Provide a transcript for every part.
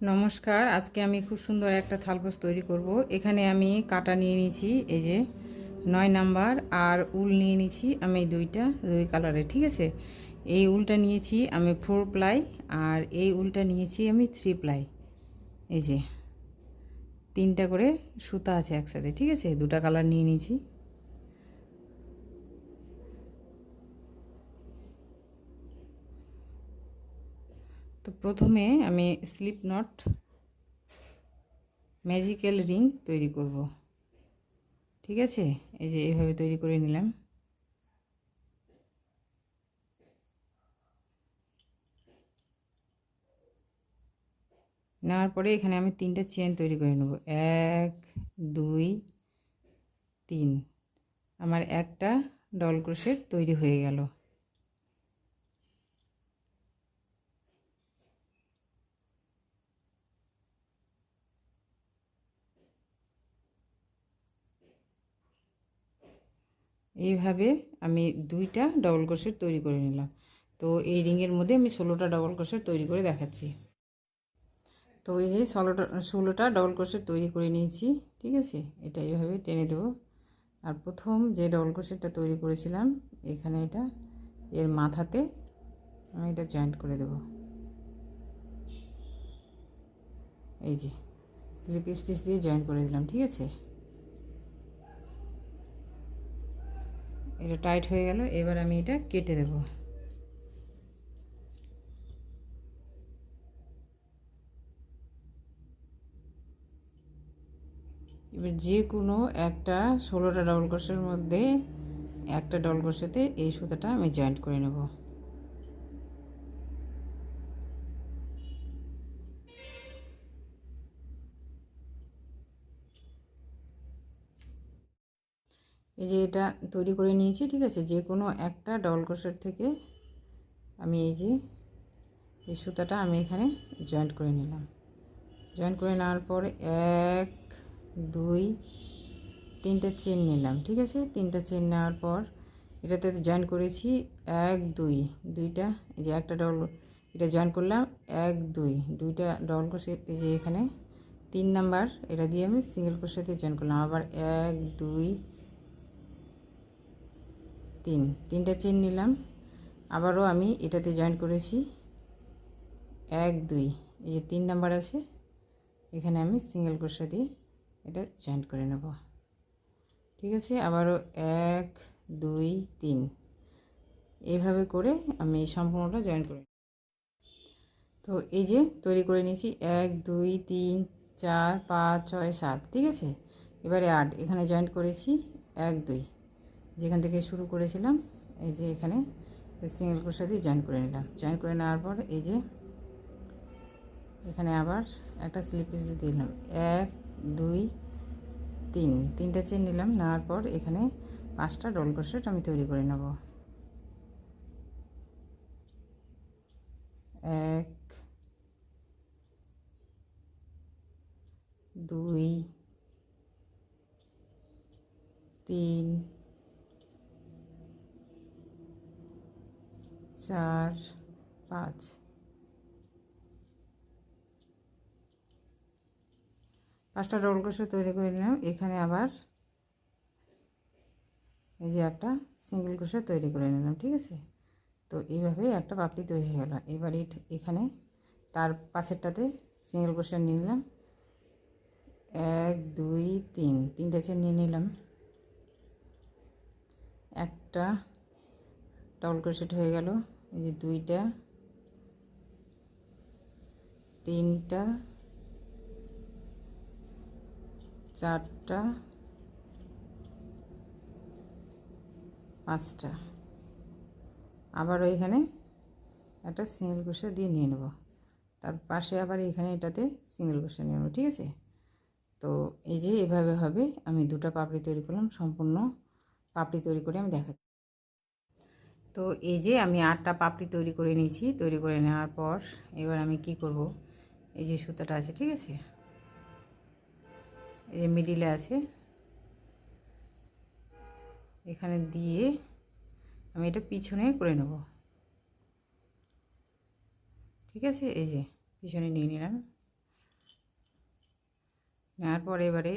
নমস্কার, আজকে আমি খুব সুন্দর একটা থালপোস তৈরি করব। এখানে আমি কাটা নিয়ে নিয়েছি, এই যে 9 নাম্বার, আর উল নিয়ে নিয়েছি আমি দুই কালারের। ঠিক আছে, এই উলটা নিয়েছি আমি 4 প্লাই, আর এই উলটা নিয়েছি আমি 3 প্লাই। এই যে 3টা করে সুতা আছে একসাথে। ঠিক আছে, দুটা কালার নিয়ে নিয়েছি। তো প্রথমে আমি স্লিপ নট ম্যাজিক্যাল রিং তৈরি করব। ঠিক আছে, এই যে এইভাবে তৈরি করে নিলাম। নেওয়ার পরে এখানে আমি 3টা চেন তৈরি করে নেব। 1 2 3। আমার একটা ডবল ক্রোশেট তৈরি হয়ে গেল। এইভাবে আমি 2টা ডবল ক্রোশেট তৈরি করে নিলাম। তো এই রিংয়ের মধ্যে আমি 16টা ডবল ক্রোশেট তৈরি করে দেখাচ্ছি। তো এই যে 16টা ডবল ক্রোশেট তৈরি করে নিয়েছি। ঠিক আছে, এটা এইভাবে টেনে দেবো। আর প্রথম যে ডবল ক্রোশেটটা তৈরি করেছিলাম এখানে, এটা এর মাথাতে আমি এটা জয়েন্ট করে দেব। এই যে স্লিপ স্টিচ দিয়ে জয়েন করে দিলাম। ঠিক আছে, এটা টাইট হয়ে গেল। এবার আমি এটা কেটে দেব। এবার যে কোনো একটা 16টা ডবল ক্রোশের মধ্যে একটা ডবল ক্রোশেতে এই সুতাটা আমি জয়েন্ট করে নেব। এই যে এটা তৈরি করে নিয়েছি। ঠিক আছে, যে কোনো একটা ডবল ক্রোশের থেকে আমি এই সুতাটা আমি এখানে জয়েন্ট করে নিলাম। জয়েন্ট করে নেওয়ার পর 1 2 3টা চেন নিলাম। ঠিক আছে, 3টা চেন নেওয়ার পর এটাতে জয়েন করেছি 1 2 দুইটা, এই যে একটা ডবল, এটা জয়েন করলাম 1 2 দুইটা ডবল ক্রোশেট। এই যে এখানে 3 নাম্বার, এটা দিয়ে আমি সিঙ্গেল ক্রোশেতে জয়েন করলাম। আবার 1 2 3, 3টা চেন নিলাম। আবারও আমি এটাতে জয়েন করেছি 1 2, এই যে 3 নাম্বার আছে, এখানে আমি সিঙ্গেল ক্রোশে দিয়ে এটা জয়েন করে নেব। ঠিক আছে, আবারও 1 2 3, এইভাবে করে আমি সম্পূর্ণটা জয়েন করি। তো এই যে তৈরি করে নিয়েছি 1 2 3 4 5 6 7। ঠিক আছে, এবারে 8, এখানে জয়েন্ট করেছি 1 2, যেখান থেকে শুরু করেছিলাম এই যে এখানে সিঙ্গেল ক্রোশে দিয়ে জয়েন করে নিলাম। জয়েন করে নেওয়ার পর এই যে এখানে আবার একটা স্লিপ স্টিচ দিলাম 1 2 3, 3টা চেন নিলাম। নেওয়ার পর এখানে 5টা ডবল ক্রোশেট আমি তৈরি করে নেব। 1 2 3 4 5, 5টা ডবল ক্রোশেট তৈরি করে নিলাম। এখানে আবার এই যে একটা সিঙ্গেল ক্রোশেট তৈরি করে নিলাম। ঠিক আছে, তো এইভাবে একটা পাপড়ি তৈরি হয়ে গেল। এবার এখানে তার পাশেরটাতে সিঙ্গেল ক্রোশেট নিয়ে নিলাম 1 2 3, 3টা চেন নিয়ে নিলাম। একটা ডবল ক্রোশেট হয়ে গেল। এই যে 2টা 3টা 4টা 5টা, আবারও এখানে একটা সিঙ্গেল ক্রোশেট দিয়ে নিয়ে নেব। তার পাশে আবার এখানে এটাতে সিঙ্গেল ক্রোশেট নিয়ে নেব। ঠিক আছে, তো এই যে এভাবে হবে। আমি 2টা পাপড়ি তৈরি করলাম। সম্পূর্ণ পাপড়ি তৈরি করে আমি দেখাচ্ছি। তো এই যে আমি 8টা পাপড়ি তৈরি করে নিয়েছি। তৈরি করে নেওয়ার পর এবার আমি কি করব, এই যে সুতাটা আছে, ঠিক আছে, এই যে মিডিলে আছে, এখানে দিয়ে আমি এটা পিছনে করে নেব। ঠিক আছে, এই যে পিছনে নিয়ে নিলাম। নেওয়ার পর এবারে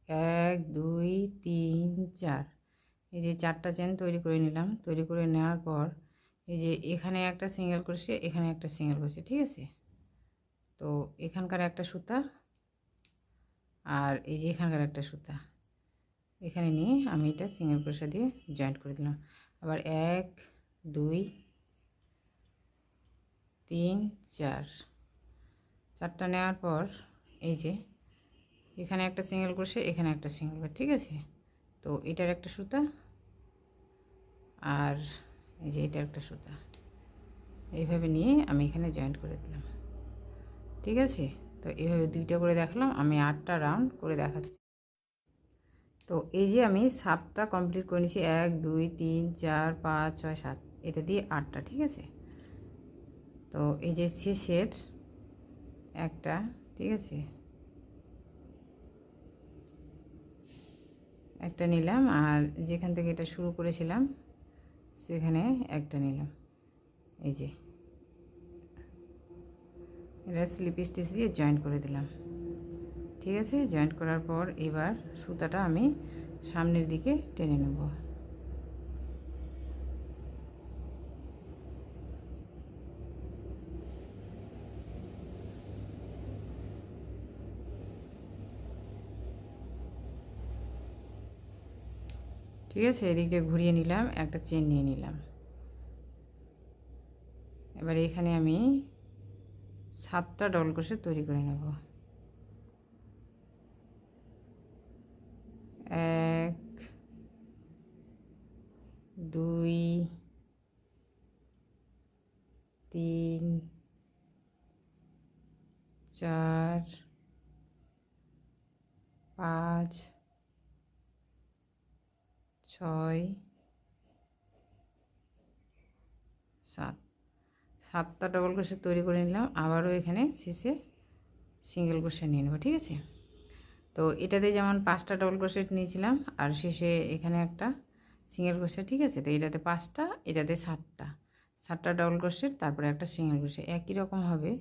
1 2 3 4 এই যে 4টা চেন তৈরি করে নিলাম। তৈরি করে নেওয়ার পর এই যে এখানে একটা সিঙ্গেল ক্রোশে, এখানে একটা সিঙ্গেল ক্রোশে, ঠিক আছে। তো এখানকার একটা সুতা আর এই যে এখানকার একটা সুতা এখানে নিয়ে আমি এটা সিঙ্গেল ক্রোশা দিয়ে জয়েন্ট করে দিলাম। আবার 1 2 3 4 4টা নেওয়ার পর এই যে এখানে একটা সিঙ্গেল ক্রোশে, এখানে একটা সিঙ্গেল ক্রোশে, ঠিক আছে। তো এটার একটা সুতা আর এই যে এটার একটা সুতা এইভাবে নিয়ে আমি এখানে জয়েন্ট করে দিলাম, ঠিক আছে। তো এইভাবে 2টা করে দেখালাম, আমি 8টা রাউন্ড করে দেখাচ্ছি। তো এই যে আমি 7টা কমপ্লিট করে নিয়েছি, 1 2 3 4 5 6 7, এটা দিয়ে 8টা, ঠিক আছে। তো এই যে শেষের একটা, ঠিক আছে, একটা নিলাম আর যেখান থেকে এটা শুরু করেছিলাম সেখানে একটা নিলাম। এই যে এটা স্লিপ স্টিচ দিয়ে জয়েন্ট করে দিলাম, ঠিক আছে। জয়েন্ট করার পর এবার সুতাটা আমি সামনের দিকে টেনে নেব। ঠিক আছে, এদিক দিয়ে ঘুরিয়ে নিলাম, একটা চেন নিয়ে নিলাম। এবার এখানে আমি 7টা ডবল ক্রোশেট তৈরি করে নেব। 1 2 3 4 5 6 7, 7টা ডবল ক্রোশেট তৈরি করে নিলাম। আবারও এখানে শেষে সিঙ্গেল ক্রোশেট নিয়ে নেব, ঠিক আছে। তো এটাতে যেমন 5টা ডবল ক্রোশেট নিয়েছিলাম আর শেষে এখানে একটা সিঙ্গেল ক্রোশেট, ঠিক আছে। তো এটাতে 5টা, এটাতে 7টা ডবল ক্রোশেট, তারপরে একটা সিঙ্গেল ক্রোশেট, একই রকম হবে।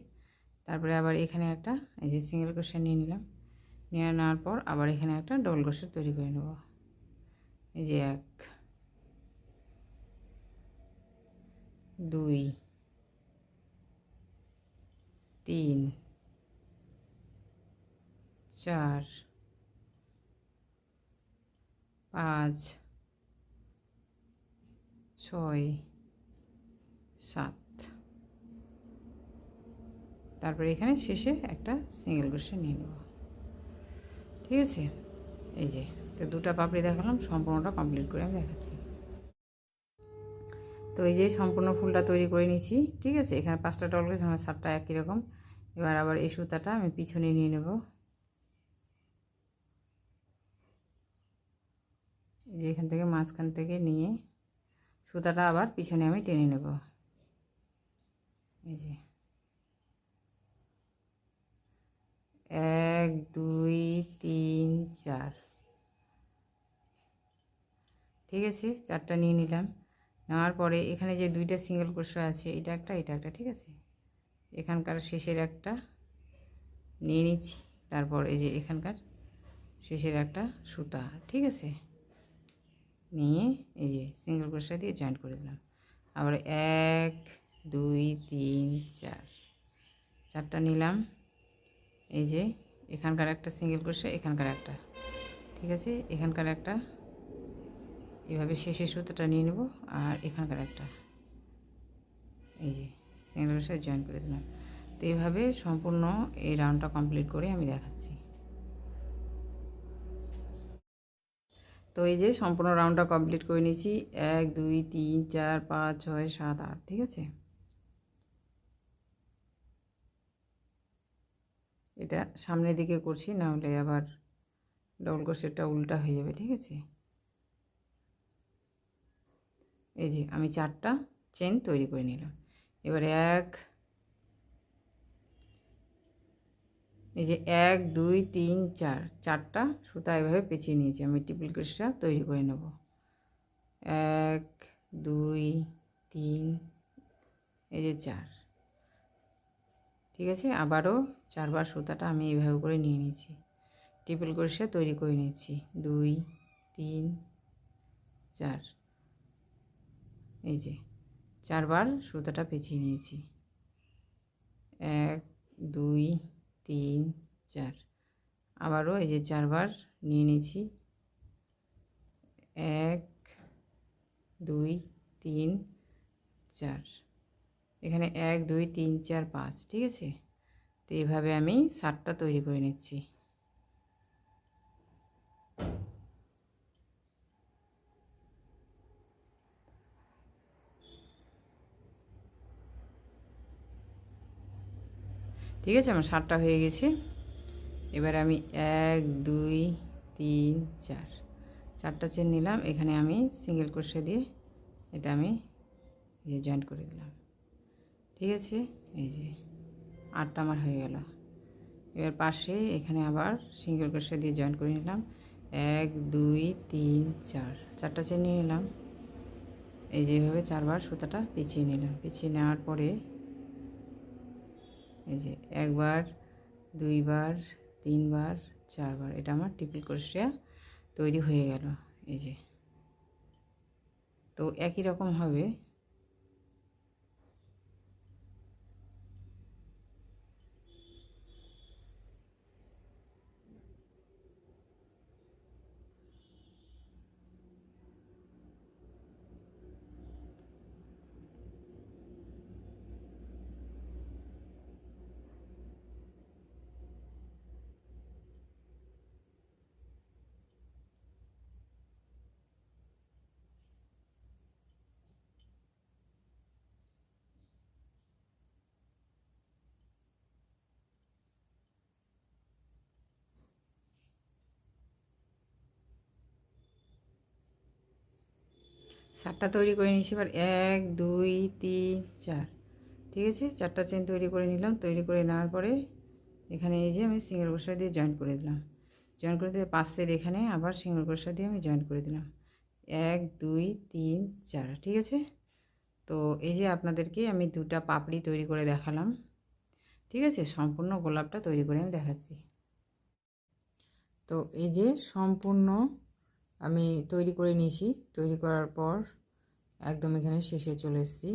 তারপরে আবার এখানে একটা এই যে সিঙ্গেল ক্রোশেট নিয়ে নিলাম। নিয়ে নেওয়ার পর আবার এখানে একটা ডবল ক্রোশেট তৈরি করে নেব। এই যে 1 2 3 4 5 6 7, তারপরে এখানে শেষে একটা সিঙ্গেল ক্রোশেট নিয়ে নেব, ঠিক আছে। এই যে তো 2টা পাপড়ি দেখালাম, সম্পূর্ণটা কমপ্লিট করে আমি দেখাচ্ছি। তো এই যে সম্পূর্ণ ফুলটা তৈরি করে নিয়েছি, ঠিক আছে। এখানে 5টা ডবল ক্রোশেট, আমার 7টা একই রকম। এবার আবার এই সুতাটা আমি পিছনে নিয়ে নেব, যে এখান থেকে মাঝখান থেকে নিয়ে সুতাটা আবার পিছনে আমি টেনে নেব। এই যে 1 2 3 4, ঠিক আছে। 4টা নিয়ে নিলাম। নেওয়ার পরে এখানে যে 2টা সিঙ্গেল ক্রোশেট আছে, এটা একটা এটা একটা, ঠিক আছে। এখানকার শেষের একটা নিয়ে নিচ্ছি, তারপর এই যে এখানকার শেষের একটা সুতা, ঠিক আছে, নিয়ে এই যে সিঙ্গেল ক্রোশেট দিয়ে জয়েন্ট করে দিলাম। আবার 1 2 3 4, 4টা নিলাম। এই যে এখানকার একটা সিঙ্গেল ক্রোশেট, এখানকার একটা, ঠিক আছে। এখানকার একটা এভাবে শেষের সুতাটা নিয়ে নেব আর এখানকার একটা এই যে সিঙ্গেল ক্রোশেট জয়েন করে দিলাম। তো এইভাবে সম্পূর্ণ এই রাউন্ডটা কমপ্লিট করে আমি দেখাচ্ছি। তো এই যে সম্পূর্ণ রাউন্ডটা কমপ্লিট করে নিয়েছি, 1 2 3 4 5 6 7 8, ঠিক আছে। এটা সামনের দিকে করছি, না হলে আবার ডবল ক্রোশেটটা উল্টা হয়ে যাবে, ঠিক আছে। এই যে আমি 4টা চেন তৈরি করে নিলাম। এবারে এই যে 1 2 3 4, 4টা সুতা এভাবে পেঁচিয়ে নিয়েছি, আমি ট্রিপল ক্রোশেটটা তৈরি করে নেব। 1 2 3, এই যে 4, ঠিক আছে। আবারও 4বার সুতাটা আমি এইভাবে করে নিয়ে নিয়েছি, ট্রিপল ক্রোশা তৈরি করে নিচ্ছি। 2 3 4, এই যে 4 বার সুতাটা পেঁচিয়ে নিয়েছি। 1 2 3 4, আবারও এই যে 4 বার নিয়ে নিয়েছি। 1 2 3 4, এখানে 1 2 3 4 5, ঠিক আছে। তো এইভাবে আমি 7টা তৈরি করে নিচ্ছি। ঠিক আছে, আমার 7টা হয়ে গেছে। এবার আমি 1 2 3 4, 4টা চেন নিলাম। এখানে আমি সিঙ্গেল ক্রোশা দিয়ে এটা আমি এই যে জয়েন্ট করে দিলাম। ঠিক আছে, এই যে 8টা আমার হয়ে গেল। এবার পাশে এখানে আবার সিঙ্গেল ক্রোশা দিয়ে জয়েন্ট করে নিলাম। 1 2 3 4, 4টা চেন নিয়ে নিলাম। এই যেভাবে 4 বার সুতাটা পেঁচিয়ে নিলাম। পেঁচিয়ে নেওয়ার পরে এই যে 1 বার 2 বার 3 বার 4 বার, এটা আমার ট্রিপল ক্রোশা তৈরি হয়ে গেল। এই যে, তো একই রকম হবে। সাতটা তৈরি করে নিয়েছি। এবার 1 2 3 4, ঠিক আছে। 4টা চেন তৈরি করে নিলাম। তৈরি করে নেওয়ার পরে এখানে এই যে আমি সিঙ্গেল ক্রোশা দিয়ে জয়েন্ট করে দিলাম। জয়েন্ট করে দিয়ে পাশের এখানে আবার সিঙ্গেল ক্রোশা দিয়ে আমি জয়েন্ট করে দিলাম। 1 2 3 4, ঠিক আছে। তো এই যে আপনাদেরকে আমি 2টা পাপড়ি তৈরি করে দেখালাম। ঠিক আছে, সম্পূর্ণ গোলাপটা তৈরি করে আমি দেখাচ্ছি। তো এই যে সম্পূর্ণ আমি তৈরি করে নিয়েছি। তৈরি করার পর একদম এখানে শেষে চলে এসেছি।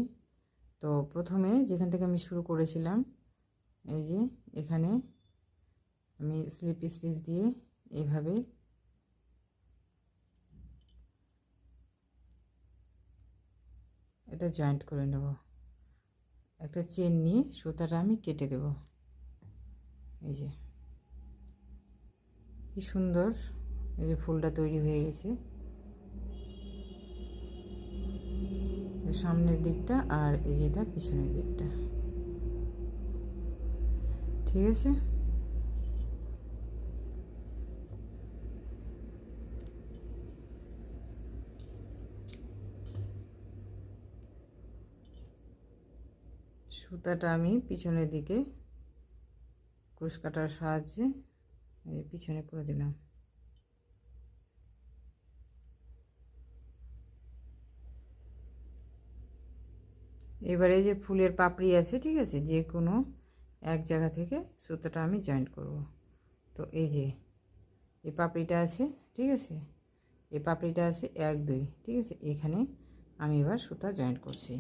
তো প্রথমে যেখান থেকে আমি শুরু করেছিলাম, এই যে এখানে আমি স্লিপ স্টিচ দিয়ে এইভাবে এটা জয়েন্ট করে নেব। একটা চেন নিয়ে সুতাটা আমি কেটে দেব। এই যে কি সুন্দর, এই যে ফুলটা তৈরি হয়ে গেছে। সামনের দিকটা আর এই যেটা পিছনের দিকটা, ঠিক আছে। সুতাটা আমি পিছনের দিকে ক্রস কাটার সাহায্যে পিছনে করে দিলাম। এবারে যে ফুলের পাপড়ি আছে, ঠিক আছে, যে কোনো এক জায়গা থেকে সুতাটা আমি জয়েন্ট করব। তো এই যে এই পাপড়িটা আছে, ঠিক আছে, এই পাপড়িটা আছে 1 2, ঠিক আছে। এখানে আমি এবার সুতা জয়েন্ট করছি।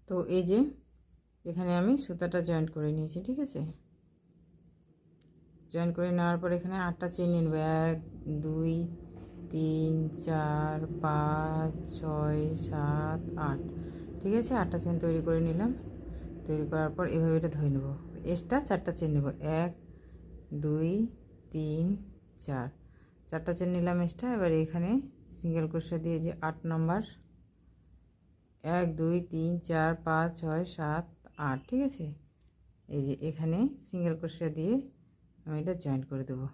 তো এই যে এখানে আমি সুতাটা জয়েন্ট করে নিয়েছি, ঠিক আছে। জয়েন করে নেওয়ার পর এখানে 8টা চেন নিব। 1 2 3 4 5 6 7 8, ঠিক আছে। 8টা চেন তৈরি করে নিলাম। তৈরি করার পর এভাবে এটা ধরে নেব। এক্সট্রা 4টা চেন নেব। 1 2 3 4, 4টা চেন নিলাম এক্সট্রা। এবার এখানে সিঙ্গেল ক্রোশা দিয়ে যে 8 নম্বর, 1 2 3 4 5 6 7 8, ঠিক আছে। এই যে এখানে সিঙ্গেল ক্রোশা দিয়ে আমি এটা জয়েন্ট করে দেবো।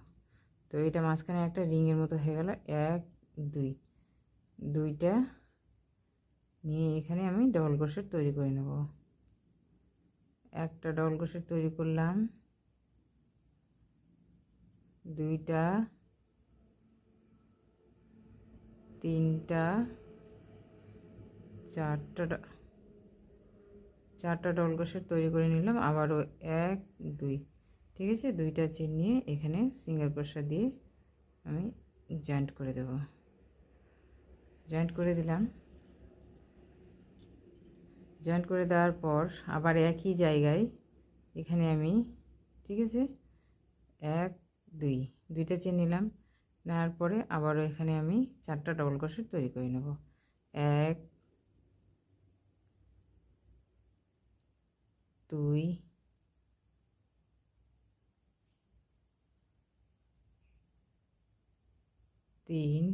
তো এটা মাঝখানে একটা রিংয়ের মতো হয়ে গেল। 1 2, 2টা নিয়ে এখানে আমি ডবল ক্রোশেট তৈরি করে নেব। একটা ডবল ক্রোশেট তৈরি করলাম, 2টা 3টা 4টা ডবল ক্রোশেট তৈরি করে নিলাম। আবারও 1 2, ঠিক আছে, দুইটা চেন নিয়ে এখানে সিঙ্গেল ক্রোশা দিয়ে আমি জয়েন্ট করে দেব। জয়েন্ট করে দিলাম। জয়েন্ট করে দেওয়ার পর আবার একই জায়গায় এখানে আমি, ঠিক আছে, 1 2 দুইটা চেন নিলাম। নেওয়ার পরে আবারও এখানে আমি 4টা ডবল ক্রোশেট তৈরি করে নেব। 1 2 3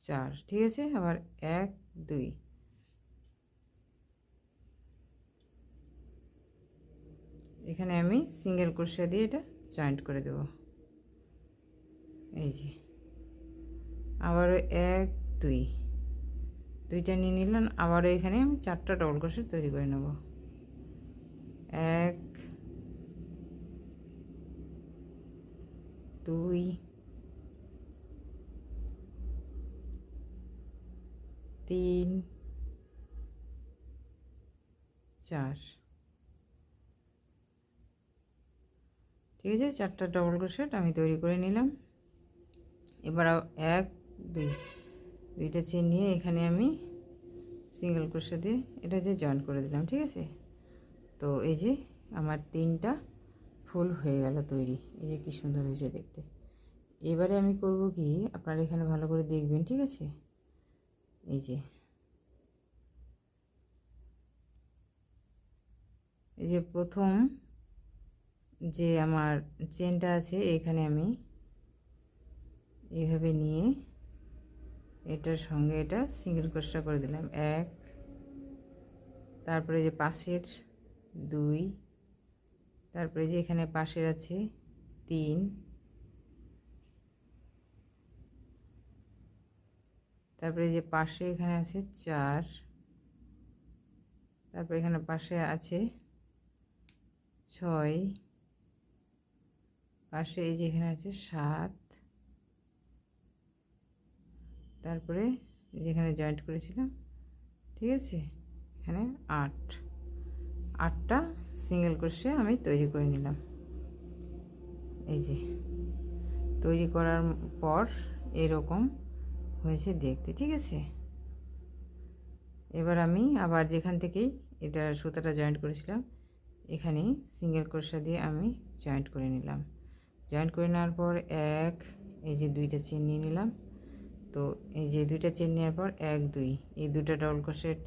4, ঠিক আছে। আবার 1 2 এখানে আমি সিঙ্গেল ক্রোশা দিয়ে এটা জয়েন্ট করে দেব। এই যে আবারও 1 2 দুইটা নিয়ে নিলাম। আবারও এখানে আমি 4টা ডবল ক্রোশেট তৈরি করে নেব। 1 2 3 4, ঠিক আছে। 4টা ডবল ক্রোশেট আমি তৈরি করে নিলাম। এবার 1 2 দুইটা চেন নিয়ে এখানে আমি সিঙ্গেল ক্রোশা দিয়ে এটা যে জয়েন্ট করে দিলাম, ঠিক আছে। তো এই যে আমার 3টা ফুল হয়ে গেল তৈরি। এই যে কি সুন্দর হয়েছে দেখতে। এবারে আমি করব কি, আপনারা এখানে ভালো করে দেখবেন, ঠিক আছে। এই যে প্রথম যে আমার চেনটা আছে এখানে আমি এইভাবে নিয়ে এটার সঙ্গে এটা সিঙ্গেল ক্রোশা করে দিলাম 1, তারপরে যে পাশের 2, তারপরে যে এখানে পাশের আছে 3, তারপরে যে পাশে এখানে আছে 4, তারপরে এখানে পাশে আছে 6, পাশে এই যে এখানে আছে 7, তারপরে যেখানে জয়েন্ট করেছিলাম, ঠিক আছে, এখানে 8টা সিঙ্গেল ক্রোশে আমি তৈরি করে নিলাম। এই যে তৈরি করার পর এরকম হয়েছে দেখতে, ঠিক আছে। এবার আমি আবার যেখান থেকেই এটা সুতাটা জয়েন্ট করেছিলাম এখানে সিঙ্গেল ক্রোশা দিয়ে আমি জয়েন্ট করে নিলাম। জয়েন্ট করে নেওয়ার পর এই যে দুইটা চেন নিয়ে নিলাম। তো এই যে দুইটা চেন নেওয়ার পর 1 2 এই দুটো ডবল ক্রোশেট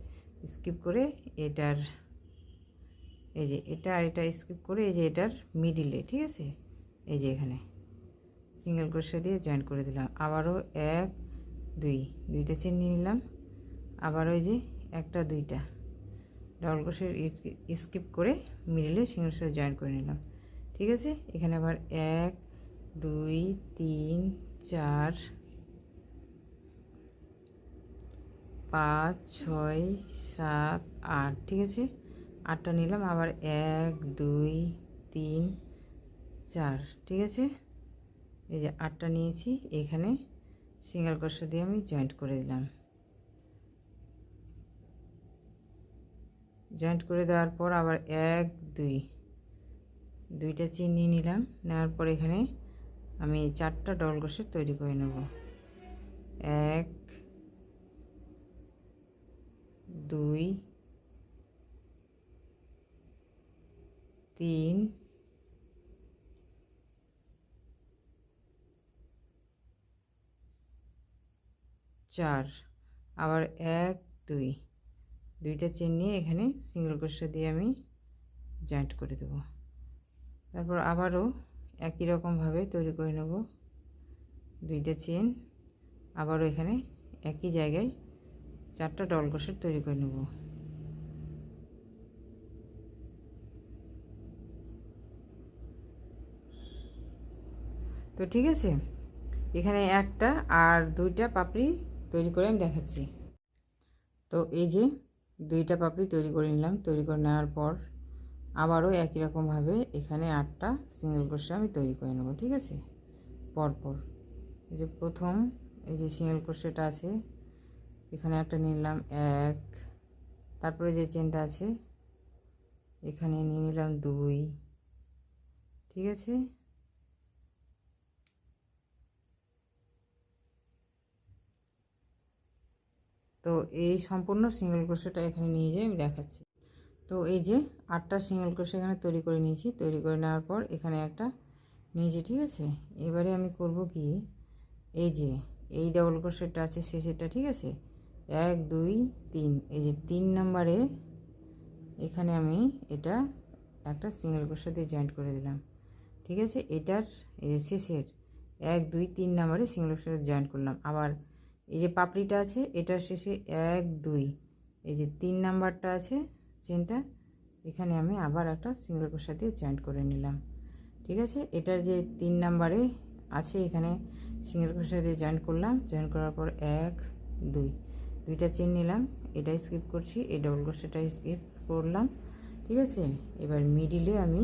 স্কিপ করে এটার এই যে এটা আর এটা স্কিপ করে এই যে এটার মিডিলে, ঠিক আছে, এই যে এখানে সিঙ্গেল ক্রোশা দিয়ে জয়েন্ট করে দিলাম। আবারও 1 2 দুইটা চেন নিয়ে নিলাম। আবারও এই যে একটা দুইটা ডবল ক্রোশেট স্কিপ করে মিডিলে সিঙ্গেল ক্রোশা জয়েন করে নিলাম, ঠিক আছে। এখানে আবার 1 2 3 4 5 6 7 8, ঠিক আছে। 8টা নিলাম। আবার 1 2 3 4, ঠিক আছে। এই যে 8টা নিয়েছি, এখানে সিঙ্গেল ক্রোশা দিয়ে আমি জয়েন্ট করে দিলাম। জয়েন্ট করে দেওয়ার পর আবার 1 2 দুইটা চেন নিয়ে নিলাম। নেওয়ার পর এখানে আমি 4টা ডবল ক্রোশেট তৈরি করে নেব। 1 2 3 4, আবার 1 2 দুইটা চেন নিয়ে এখানে সিঙ্গেল ক্রোশা দিয়ে আমি জয়েন্ট করে দেব। তারপর আবারও একই রকমভাবে তৈরি করে নেব। দুইটা চেন, আবারও এখানে একই জায়গায় 4টা ডবল ক্রোশেট তৈরি করে নেব। তো ঠিক আছে, এখানে একটা আর দুইটা পাপড়ি তৈরি করে আমি দেখাচ্ছি। তো এই যে দুইটা পাপড়ি তৈরি করে নিলাম। তৈরি করে নেওয়ার পর আবারও একই রকমভাবে এখানে 8টা সিঙ্গেল ক্রোশা আমি তৈরি করে নেব, ঠিক আছে। পরপর এই যে প্রথম এই যে সিঙ্গেল ক্রোশাটা আছে এখানে একটা নিলাম 1, তারপরে যে চেনটা আছে এখানে নিয়ে নিলাম 2, ঠিক আছে। তো এই সম্পূর্ণ সিঙ্গেল ক্রোশেটা এখানে নিয়ে যাই আমি দেখাচ্ছি। তো এই যে 8টা সিঙ্গেল ক্রোশে এখানে তৈরি করে নিয়েছি। তৈরি করে নেওয়ার পর এখানে একটা নিয়েছি, ঠিক আছে। এবারে আমি করব কি, এই যে এই ডাবল ক্রোশেটটা আছে শেষেরটা, ঠিক আছে, 1 2 3, এই যে 3 নম্বরে এখানে আমি এটা একটা সিঙ্গেল ক্রোশে দিয়ে জয়েন্ট করে দিলাম, ঠিক আছে। এটার এই যে শেষের 1 2 3 নম্বরে সিঙ্গেল ক্রোশে জয়েন্ট করলাম। আবার এই যে পাপড়িটা আছে এটার শেষে 1 2, এই যে 3 নাম্বারটা আছে চেনটা, এখানে আমি আবার একটা সিঙ্গেল ক্রোশে দিয়ে জয়েন্ট করে নিলাম, ঠিক আছে। এটার যে 3 নাম্বারে আছে এখানে সিঙ্গেল ক্রোশে দিয়ে জয়েন্ট করলাম। জয়েন্ট করার পর 1 2, দুইটা চেন নিলাম, এটাই স্কিপ করছি, এই ডাবল ক্রোশেটাই স্কিপ করলাম, ঠিক আছে। এবার মিডিলে আমি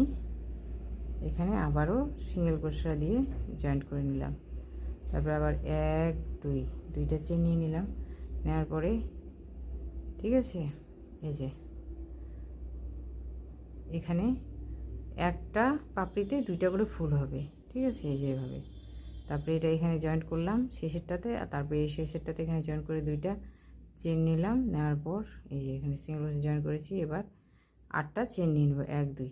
এখানে আবারও সিঙ্গেল ক্রোশে দিয়ে জয়েন্ট করে নিলাম। তারপর আবার 1 2, দুইটা চেন নিয়ে নিলাম। নেওয়ার পরে, ঠিক আছে, এই যে এখানে একটা পাপড়িতে 2টা করে ফুল হবে, ঠিক আছে, এই যে এভাবে। তারপরে এটা এখানে জয়েন্ট করলাম শেষেরটাতে, আর তারপরে এই শেষেরটাতে এখানে জয়েন্ট করে 2টা চেন নিলাম। নেওয়ার পর এই যে এখানে সিঙ্গেল ক্রোশে জয়েন করেছি। এবার 8টা চেন নিয়ে নেব, 1 2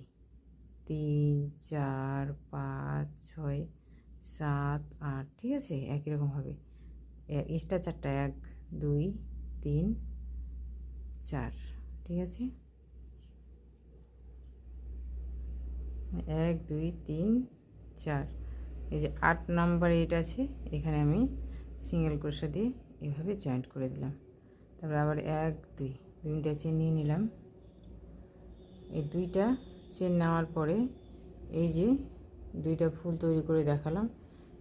3 4 5 6 7 8, ঠিক আছে। একই রকম হবে এক্সট্রা 4টা, 1 2 3 4, ঠিক আছে, 1 2 3 4। এই যে 8 নাম্বার এটা আছে এখানে আমি সিঙ্গেল ক্রোশে দিয়ে এভাবে জয়েন্ট করে দিলাম। তারপর আবার 1 2, দুইটা চেন নিয়ে নিলাম। এই 2টা চেন নেওয়ার পরে এই যে 2টা ফুল তৈরি করে দেখালাম,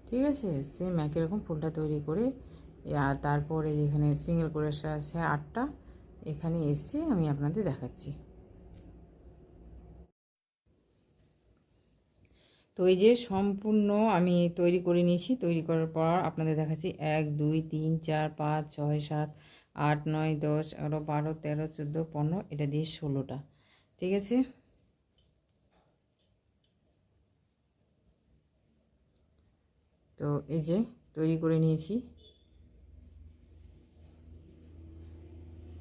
ঠিক আছে। সেম একই রকম ফুলটা তৈরি করে, আর তারপরে যেখানে সিঙ্গেল ক্রোশে আছে 8টা, এখানে এসে আমি আপনাদের দেখাচ্ছি। তো এই যে সম্পূর্ণ আমি তৈরি করে নিয়েছি। তৈরি করার পর আপনাদের দেখাচ্ছি 1 2 3 4 5 6 7 8 9 10 11 12 13 14 15, এটা দিয়ে 16টা, ঠিক আছে। তো এই যে তৈরি করে নিয়েছি।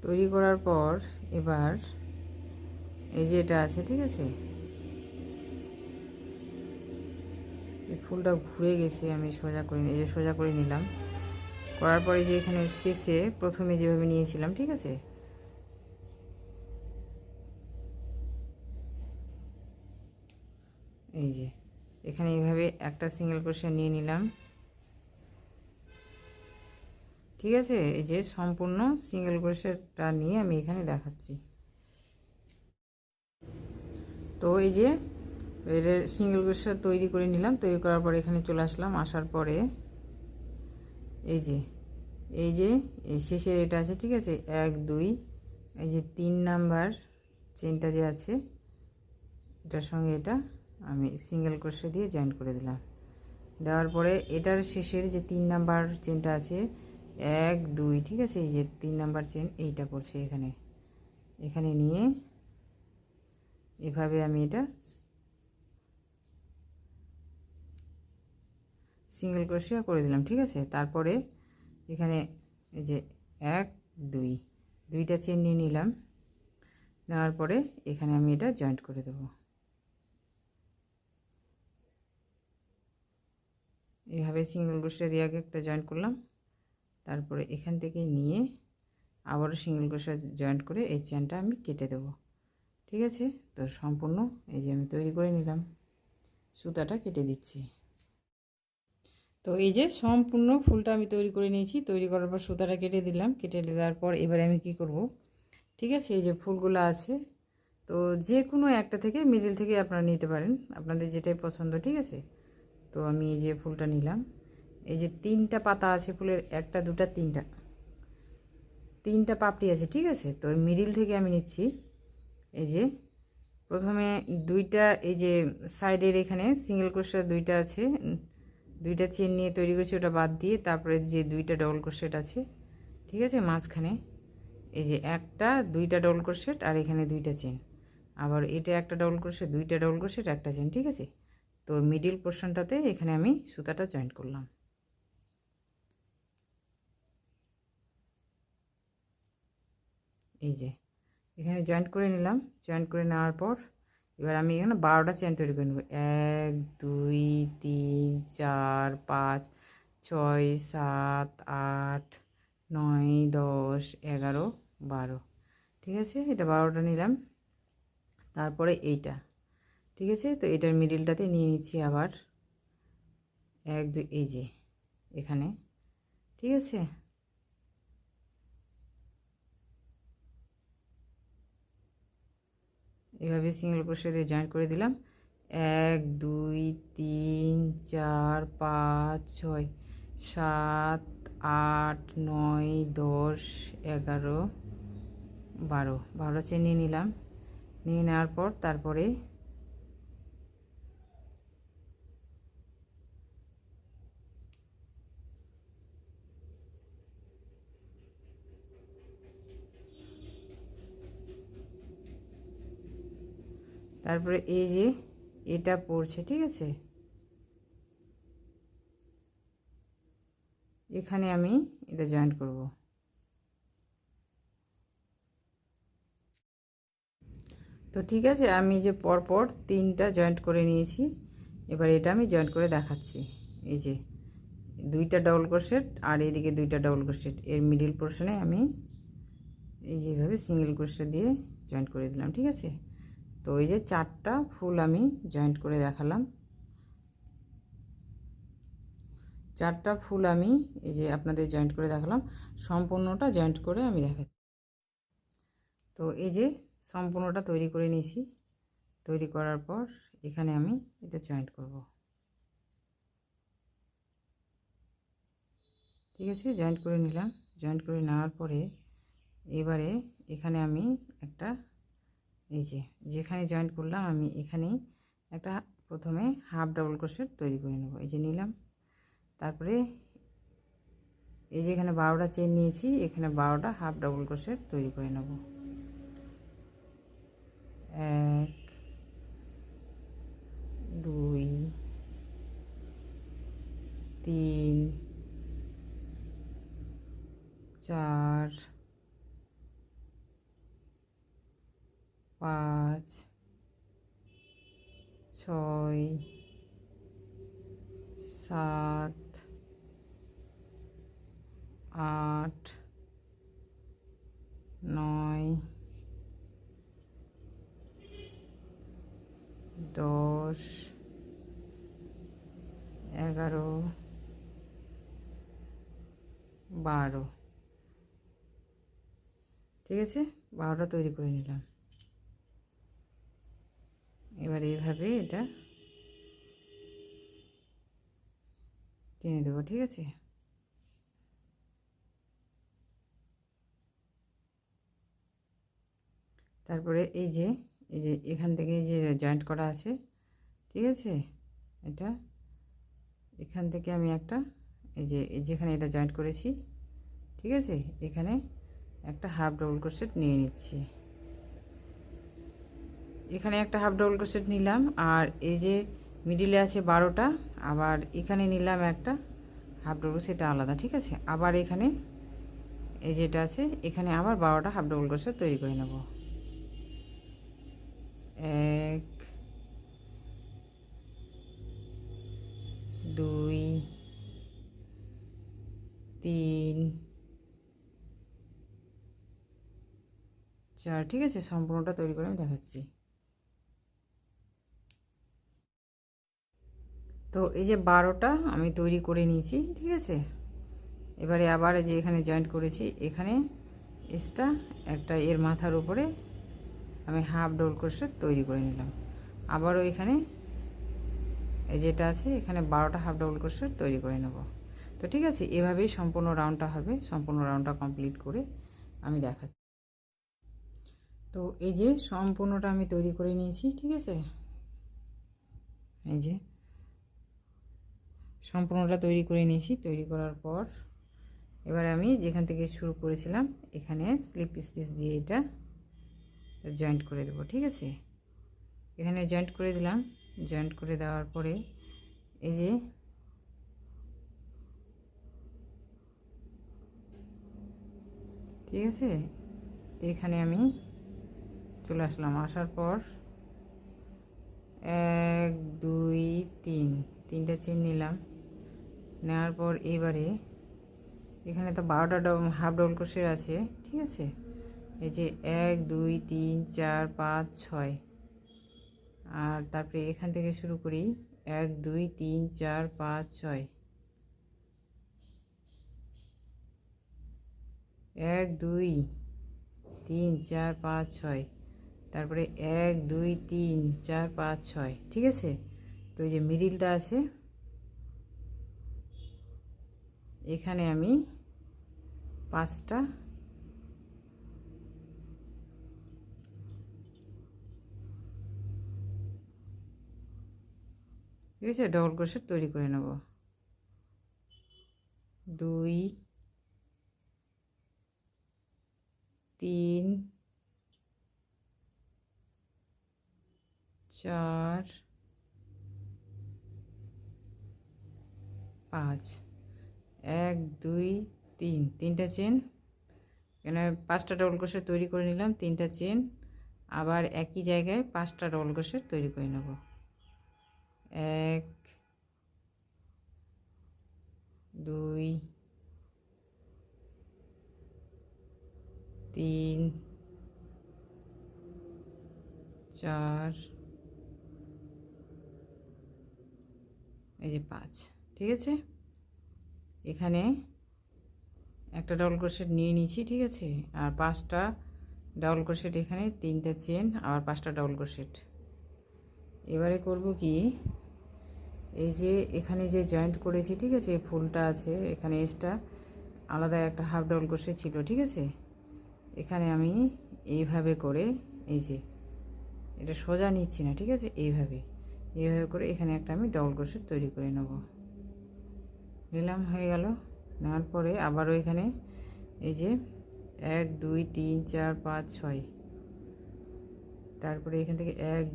তৈরি করার পর এবার এই যে এটা আছে, ঠিক আছে, এই ফুলটা ঘুরে গেছে, আমি সোজা করে এই যে সোজা করে নিলাম। করার পরে যে এখানে শেষে প্রথমে যেভাবে নিয়েছিলাম, ঠিক আছে, এই যে এখানে এইভাবে একটা সিঙ্গেল ক্রোশে নিয়ে নিলাম, ঠিক আছে। এই যে সম্পূর্ণ সিঙ্গেল ক্রোশেটা নিয়ে আমি এখানে দেখাচ্ছি। তো এই যে এর সিঙ্গেল ক্রোশে তৈরি করে নিলাম। তৈরি করার পরে এখানে চলে আসলাম। আসার পরে এই যে এই শেষে এটা আছে, ঠিক আছে, 1 2, এই যে 3 নাম্বার চেনটা যে আছে এটার সঙ্গে এটা আমি সিঙ্গেল ক্রোশে দিয়ে জয়েন করে দিলাম। দেওয়ার পরে এটার শেষের যে 3 নাম্বার চেনটা আছে 1 2, ঠিক আছে, এই যে 3 নাম্বার চেন এইটা পড়ছে এখানে, এখানে নিয়ে এভাবে আমি এটা সিঙ্গেল ক্রোশে করে দিলাম, ঠিক আছে। তারপরে এখানে এই যে 1 2, দুইটা চেন নিয়ে নিলাম। নেওয়ার পরে এখানে আমি এটা জয়েন্ট করে দেব, এইভাবে সিঙ্গেল ক্রোশে দিয়ে আগে একটা জয়েন্ট করলাম। তারপরে এখান থেকে নিয়ে আবারও সিঙ্গেল ক্রোশে জয়েন্ট করে এই চেনটা আমি কেটে দেব, ঠিক আছে। তো সম্পূর্ণ এই যে আমি তৈরি করে নিলাম, সুতাটা কেটে দিচ্ছি। তো এই যে সম্পূর্ণ ফুলটা আমি তৈরি করে নিয়েছি। তৈরি করার পর সুতাটা কেটে দিলাম। কেটে দেওয়ার পর এবারে আমি কি করব, ঠিক আছে, এই যে ফুলগুলো আছে, তো যে কোনো একটা থেকে মিডল থেকে আপনারা নিতে পারেন, আপনাদের যেটাই পছন্দ, ঠিক আছে। তো আমি এই যে ফুলটা নিলাম। এই যে 3টা পাতা আছে ফুলের, 1টা 2টা 3টা পাপড়ি আছে, ঠিক আছে। তো মিডল থেকে আমি নিচ্ছি। এই যে প্রথমে 2টা এই যে সাইডের এখানে সিঙ্গেল ক্রোশে 2টা আছে, 2টা চেন নিয়ে তৈরি করেছি, ওটা বাদ দিয়ে তারপরে যে 2টা ডবল ক্রোশেট আছে, ঠিক আছে, মাঝখানে এই যে 1টা 2টা ডবল ক্রোশেট আর এখানে 2টা চেন, আবার এটা একটা ডবল ক্রোশেট, দুইটা ডবল ক্রোশেট, একটা চেন। ঠিক আছে, তো মিডিল পোর্শনটাতে এখানে আমি সুতাটা জয়েন্ট করলাম। এই যে এখানে জয়েন্ট করে নিলাম। জয়েন্ট করে নেওয়ার পর এবার আমি এখানে 12টা চেন তৈরি করে নেব। 1 2 3 4 5 6 7 8 9 10 11 12। ঠিক আছে, এটা 12টা নিলাম। তারপরে এইটা, ঠিক আছে, তো এটার মিডিলটাতে নিয়ে নিচ্ছি আবার 1 2, এই যে এখানে। ঠিক আছে, এভাবে সিঙ্গেল ক্রোশেট দিয়ে জয়েন্ট করে দিলাম। 1 2 3 4 5 6 7 8 9 10 11 12, 12টা চেন নিয়ে নিলাম। নিয়ে নেওয়ার পর তারপরে এই যে এটা পড়ছে, ঠিক আছে, এখানে আমি এটা জয়েন্ট করব। তো ঠিক আছে, আমি যে পরপর 3টা জয়েন্ট করে নিয়েছি। এবার এটা আমি জয়েন্ট করে দেখাচ্ছি। এই যে 2টা ডবল ক্রোশেট আর এইদিকে 2টা ডবল ক্রোশেট, এর মিডিল পোর্শনে আমি এই যেভাবে সিঙ্গেল ক্রোশেট দিয়ে জয়েন্ট করে দিলাম। ঠিক আছে, তো এই যে 4টা ফুল আমি জয়েন্ট করে দেখালাম। 4টা ফুল আমি এই যে আপনাদের জয়েন্ট করে দেখালাম, সম্পূর্ণটা জয়েন্ট করে আমি দেখাচ্ছি। তো এই যে সম্পূর্ণটা তৈরি করে নিয়েছি। তৈরি করার পর এখানে আমি এটা জয়েন্ট করব। ঠিক আছে, জয়েন্ট করে নিলাম। জয়েন্ট করে নেওয়ার পরে এবারে এখানে আমি একটা, এই যে যেখানে জয়েন্ট করলাম আমি এখানেই একটা প্রথমে হাফ ডাবল ক্রোশেট তৈরি করে নেব। এই যে নিলাম। তারপরে এই যে এখানে 12টা চেন নিয়েছি, এখানে 12টা হাফ ডাবল ক্রোশেট তৈরি করে নেব। 1 2 3 4 5 6 7 8 9 10 11 12। ঠিক আছে, 12টা তৈরি করে নিলাম। এবার এইভাবে এটা টেনে দেবো। ঠিক আছে, তারপরে এই যে এখান থেকে যে জয়েন্ট করা আছে, ঠিক আছে, এটা এখান থেকে আমি একটা, এই যে যেখানে এটা জয়েন্ট করেছি, ঠিক আছে, এখানে একটা হাফ ডাবল ক্রোশেট নিয়ে নিচ্ছি। এখানে একটা হাফ ডাবল ক্রোশেট নিলাম। আর এই যে মিডিলে আছে 12টা, আবার এখানে নিলাম একটা হাফ ডাবল ক্রোশেট আলাদা। ঠিক আছে, আবার এখানে এই যেটা আছে এখানে আবার 12টা হাফ ডাবল ক্রোশেট তৈরি করে নেব। 1 2 3 4। ঠিক আছে, সম্পূর্ণটা তৈরি করে আমি দেখাচ্ছি। তো এই যে 12টা আমি তৈরি করে নিয়েছি। ঠিক আছে, এবারে আবার যে এখানে জয়েন্ট করেছি, এখানে এক্সট্রা একটা এর মাথার উপরে আমি হাফ ডাবল ক্রোশেট তৈরি করে নিলাম। আবারও এখানে এই যেটা আছে এখানে 12টা হাফ ডাবল ক্রোশেট তৈরি করে নেব। তো ঠিক আছে, এভাবেই সম্পূর্ণ রাউন্ডটা হবে। সম্পূর্ণ রাউন্ডটা কমপ্লিট করে আমি দেখাচ্ছি। তো এই যে সম্পূর্ণটা আমি তৈরি করে নিয়েছি। ঠিক আছে, এই যে সম্পূর্ণটা তৈরি করে নিয়েছি। তৈরি করার পর এবার আমি যেখান থেকে শুরু করেছিলাম এখানে স্লিপ স্টিচ দিয়ে এটা জয়েন্ট করে দেবো। ঠিক আছে, এখানে জয়েন্ট করে দিলাম। জয়েন্ট করে দেওয়ার পরে এই যে ঠিক আছে, এখানে আমি চলে আসলাম। আসার পর 1 2 3 তিনটা চেন নিলাম। নেওয়ার পর এবারে এখানে তো 12টা হাফ ডবল ক্রোশেট আছে, ঠিক আছে। এই যে 1 2 3 4 5 6, আর তারপরে এখান থেকে শুরু করি 1 2 3 4 5 6, 1 2 3 4 5 6, তারপরে 1 2 3 4 5 6, ঠিক আছে। তো এই যে মিডিলটা আছে, এখানে আমি 5টা ঠিক আছে ডবল ক্রোশেট তৈরি করে নেব। 2 3 4 5, 1 2 3 তিনটা চেন, এখানে 5টা ডবল ক্রোশেট তৈরি করে নিলাম। 3টা চেন, আবার একই জায়গায় 5টা ডবল ক্রোশেট তৈরি করে নেব। 1 2 3 4 এই যে 5, ঠিক আছে। এখানে একটা ডবল ক্রোশেট নিয়ে নিয়েছি, ঠিক আছে। আর 5টা ডবল ক্রোশেট এখানে, 3টা চেন, আবার 5টা ডবল ক্রোশেট। এবারে করব কি, এই যে এখানে যে জয়েন্ট করেছি, ঠিক আছে, ফুলটা আছে এখানে, এক্সট্রা আলাদা একটা হাফ ডবল ক্রোশেট ছিল, ঠিক আছে। এখানে আমি এইভাবে করে, এই যে এটা সোজা নিচ্ছি না, ঠিক আছে, এইভাবে করে এখানে একটা আমি ডবল ক্রোশেট তৈরি করে নেব। নিলাম, হয়ে গেল। নেওয়ার পরে আবারও এখানে এই যে 1 2 3 4 5 6, তারপরে এখান থেকে 1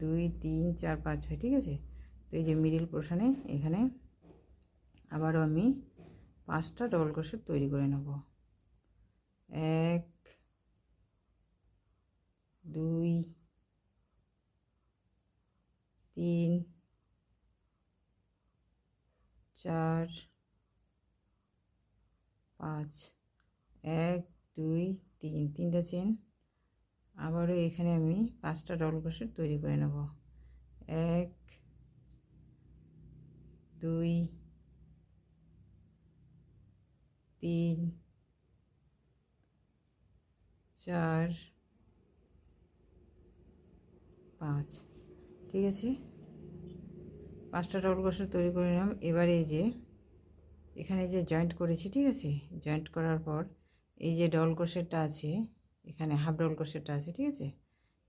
2 3 4 5 6, ঠিক আছে। তো এই যে মিডিল পোর্শনে এখানে আবারও আমি 5টা ডবল ক্রোশেট তৈরি করে নেব। 1 2 3 4 5, 1 2 3 তিনটা চেন, আবারও এখানে আমি 5টা ডবল ক্রোশেট তৈরি করে নেব। 1 2 3 4 5, ঠিক আছে। 5টা ডবল ক্রোশেট তৈরি করে নিলাম। এবারে এই যে এখানে যে জয়েন্ট করেছি, ঠিক আছে, জয়েন্ট করার পর এই যে ডবল ক্রোশেটটা আছে এখানে, হাফ ডবল ক্রোশেটটা আছে, ঠিক আছে,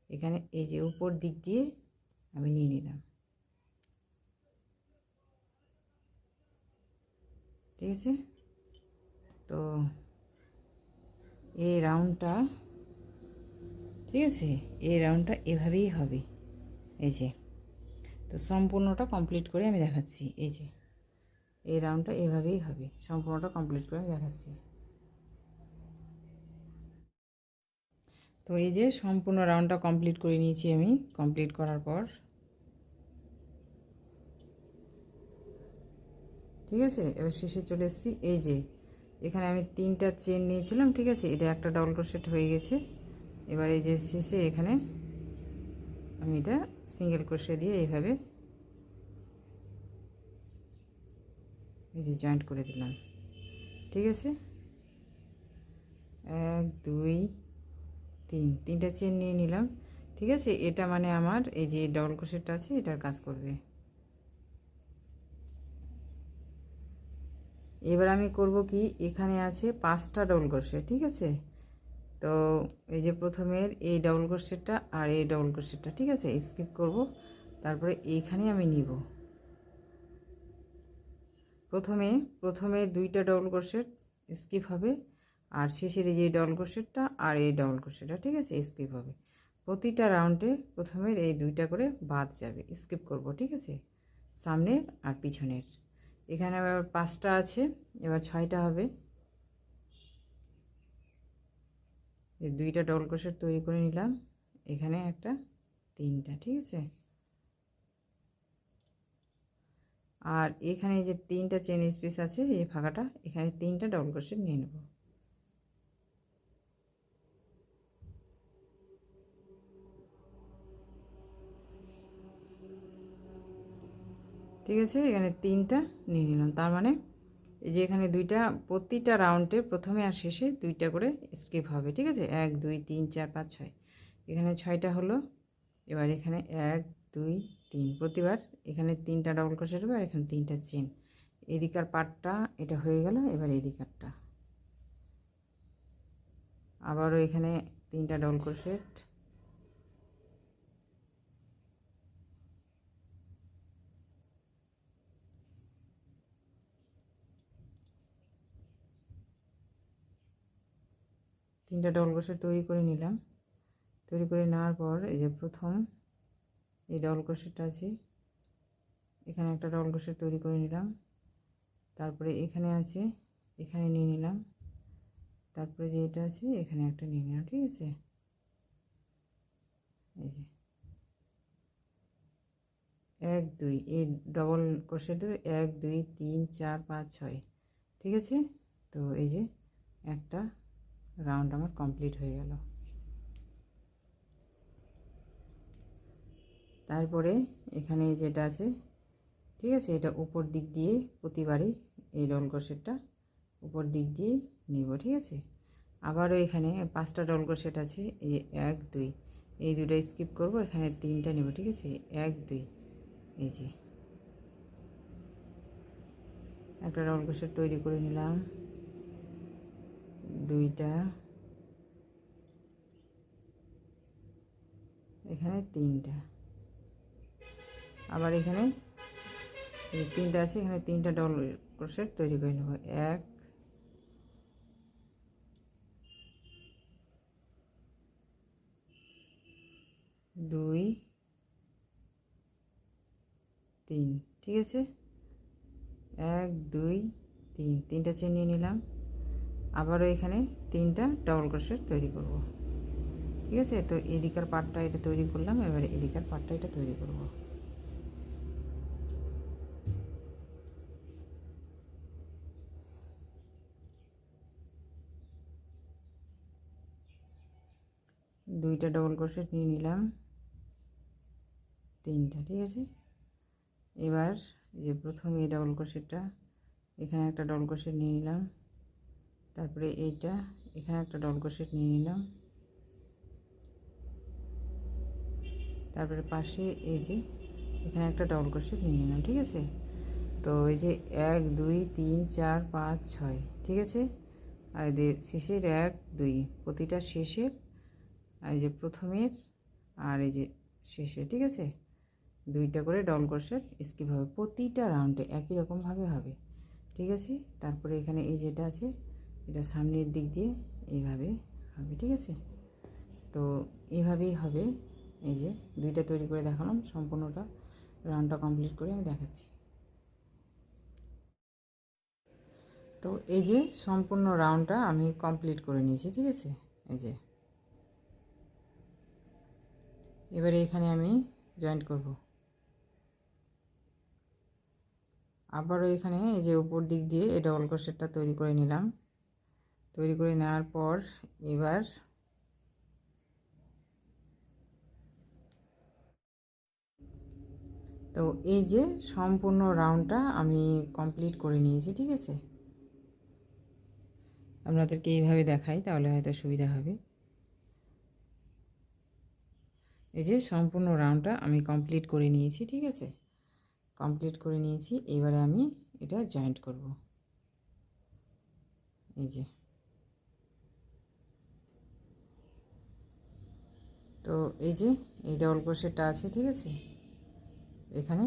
এখানে এই যে উপর দিক দিয়ে আমি নিয়ে নিলাম, ঠিক আছে। তো এই রাউন্ডটা, ঠিক আছে, এই রাউন্ডটা এভাবেই হবে, এই যে। তো সম্পূর্ণটা কমপ্লিট করে আমি দেখাচ্ছি। এই যে এই রাউন্ডটা এভাবেই হবে, সম্পূর্ণটা কমপ্লিট করে আমি দেখাচ্ছি। তো এই যে সম্পূর্ণ রাউন্ডটা কমপ্লিট করে নিয়েছি আমি। কমপ্লিট করার পর, ঠিক আছে, এবার শেষে চলে এসেছি। এই যে এখানে আমি 3টা চেন নিয়েছিলাম, ঠিক আছে, এটা একটা ডবল ক্রোশেট হয়ে গেছে। এবার এই যে শেষে এখানে আমি এটা সিঙ্গেল ক্রোশেট দিয়ে এইভাবে এই যে জয়েন্ট করে দিলাম, ঠিক আছে। 1 2 3 তিনটা চেন নিয়ে নিলাম, ঠিক আছে। এটা মানে আমার এই যে ডবল ক্রোশেটটা আছে এটার কাজ করবে। এবার আমি করব কি, এখানে আছে 5টা ডবল ক্রোশেট, ঠিক আছে। তো এই যে প্রথমের এই ডবল ক্রোশেটটা আর এই ডবল ক্রোশেটটা, ঠিক আছে, স্কিপ করব। তারপরে এইখানে আমি নিব প্রথমে 2টা ডবল ক্রোশেট স্কিপ হবে, আর শেষের এই যে ডবল ক্রোশেটটা আর এই ডবল ক্রোশেটটা, ঠিক আছে, স্কিপ হবে। প্রতিটা রাউন্ডে প্রথমের এই দুইটা করে বাদ যাবে, স্কিপ করব, ঠিক আছে, সামনের আর পিছনের। এখানে আবার 5টা আছে, এবার 6টা হবে। এই 2টা ডবল ক্রোশেট তৈরি করে নিলাম, এখানে একটা 3টা, ঠিক আছে। আর এখানে যে 3টা চেন স্পেস আছে এই ফাঁকাটা, এখানে 3টা ডবল ক্রোশেট নিয়ে নেব। ঠিক আছে, এখানে 3টা নিয়ে নিলাম। তার মানে এই যে এখানে 2টা, প্রতিটা রাউন্ডে প্রথমে আর শেষে 2টা করে স্কিপ হবে, ঠিক আছে। 1 2 3 4 5 6, এখানে 6টা হলো। এবার এখানে 1 2 3, প্রতিবার এখানে 3টা ডবল ক্রোশেট হবে আর এখানে 3টা চেন। এদিকার পার্টটা এটা হয়ে গেল। এবার এদিকারটা আবারও এখানে 3টা ডবল ক্রোশেট, তিনটা ডবল ক্রোশেট তৈরি করে নিলাম। তৈরি করে নেওয়ার পর এই যে প্রথম এই ডবল ক্রোশেটটা আছে, এখানে একটা ডবল ক্রোশেট তৈরি করে নিলাম। তারপরে এখানে আছে, এখানে নিয়ে নিলাম। তারপরে যে এটা আছে এখানে একটা নিয়ে নিলাম, ঠিক আছে। এই যে 1 2, এই ডবল ক্রোশেটের 1 2 3 4 5 6, ঠিক আছে। তো এই যে একটা রাউন্ড আমার কমপ্লিট হয়ে গেল। তারপরে এখানে যেটা আছে, ঠিক আছে, এটা উপর দিক দিয়ে প্রতিবারই এই ডবল ক্রোশেটটা উপর দিক দিয়ে নিব, ঠিক আছে। আবারও এখানে 5টা ডবল ক্রোশেট আছে, এই 1 2, এই দুটো স্কিপ করব, এখানে 3টা নিব, ঠিক আছে। 1 2, এই যে একটা ডবল ক্রোশেট তৈরি করে নিলাম, 2টা, এখানে 3টা। আবার এখানে এই 3টা আছে, এখানে 3টা ডবল ক্রোশেট তৈরি করে নেব। 1 2 3, ঠিক আছে। 1 2 3, 3টা চেন নিয়ে নিলাম। আবারও এখানে 3টা ডবল ক্রোশেট তৈরি করব, ঠিক আছে। তো এদিকার পার্টটা এটা তৈরি করলাম, এবারে এদিকার পার্টটা এটা তৈরি করব। দুইটা ডবল ক্রোশেট নিয়ে নিলাম, 3টা, ঠিক আছে। এবার এই যে প্রথম এই ডবল ক্রোশেটটা, এখানে একটা ডবল ক্রোশেট নিয়ে নিলাম। তারপরে এইটা, এখানে একটা ডবল ক্রোশেট নিয়ে নিলাম। তারপরে পাশে এই যে এখানে একটা ডবল ক্রোশেট নিয়ে নিলাম, ঠিক আছে। তো এই যে 1 2 3 4 5 6, ঠিক আছে। আর এদের শেষের 1 2, প্রতিটা শেষের, আর এই যে প্রথমের আর এই যে শেষে, ঠিক আছে, 2টা করে ডবল ক্রোশেট স্কিপ হবে, প্রতিটা রাউন্ডে একই রকমভাবে হবে, ঠিক আছে। তারপরে এখানে এই যেটা আছে এটা সামনের দিক দিয়ে এইভাবে হবে, ঠিক আছে। তো এইভাবেই হবে। এই যে 2টা তৈরি করে দেখালাম, সম্পূর্ণটা রাউন্ডটা কমপ্লিট করে আমি দেখাচ্ছি। তো এই যে সম্পূর্ণ রাউন্ডটা আমি কমপ্লিট করে নিয়েছি, ঠিক আছে। এই যে এবারে এখানে আমি জয়েন্ট করব। আবারও এখানে এই যে উপর দিক দিয়ে এই ডবল ক্রোশেটটা তৈরি করে নিলাম। তৈরি করে নেওয়ার পর এবার তো এই যে সম্পূর্ণ রাউন্ডটা আমি কমপ্লিট করে নিয়েছি, ঠিক আছে। আপনাদেরকে এইভাবে দেখাই তাহলে হয়তো সুবিধা হবে। এই যে সম্পূর্ণ রাউন্ডটা আমি কমপ্লিট করে নিয়েছি, ঠিক আছে। কমপ্লিট করে নিয়েছি, এবারে আমি এটা জয়েন্ট করব। এই যে তো এই যে এই ডবল ক্রোশেটটা আছে, ঠিক আছে, এখানে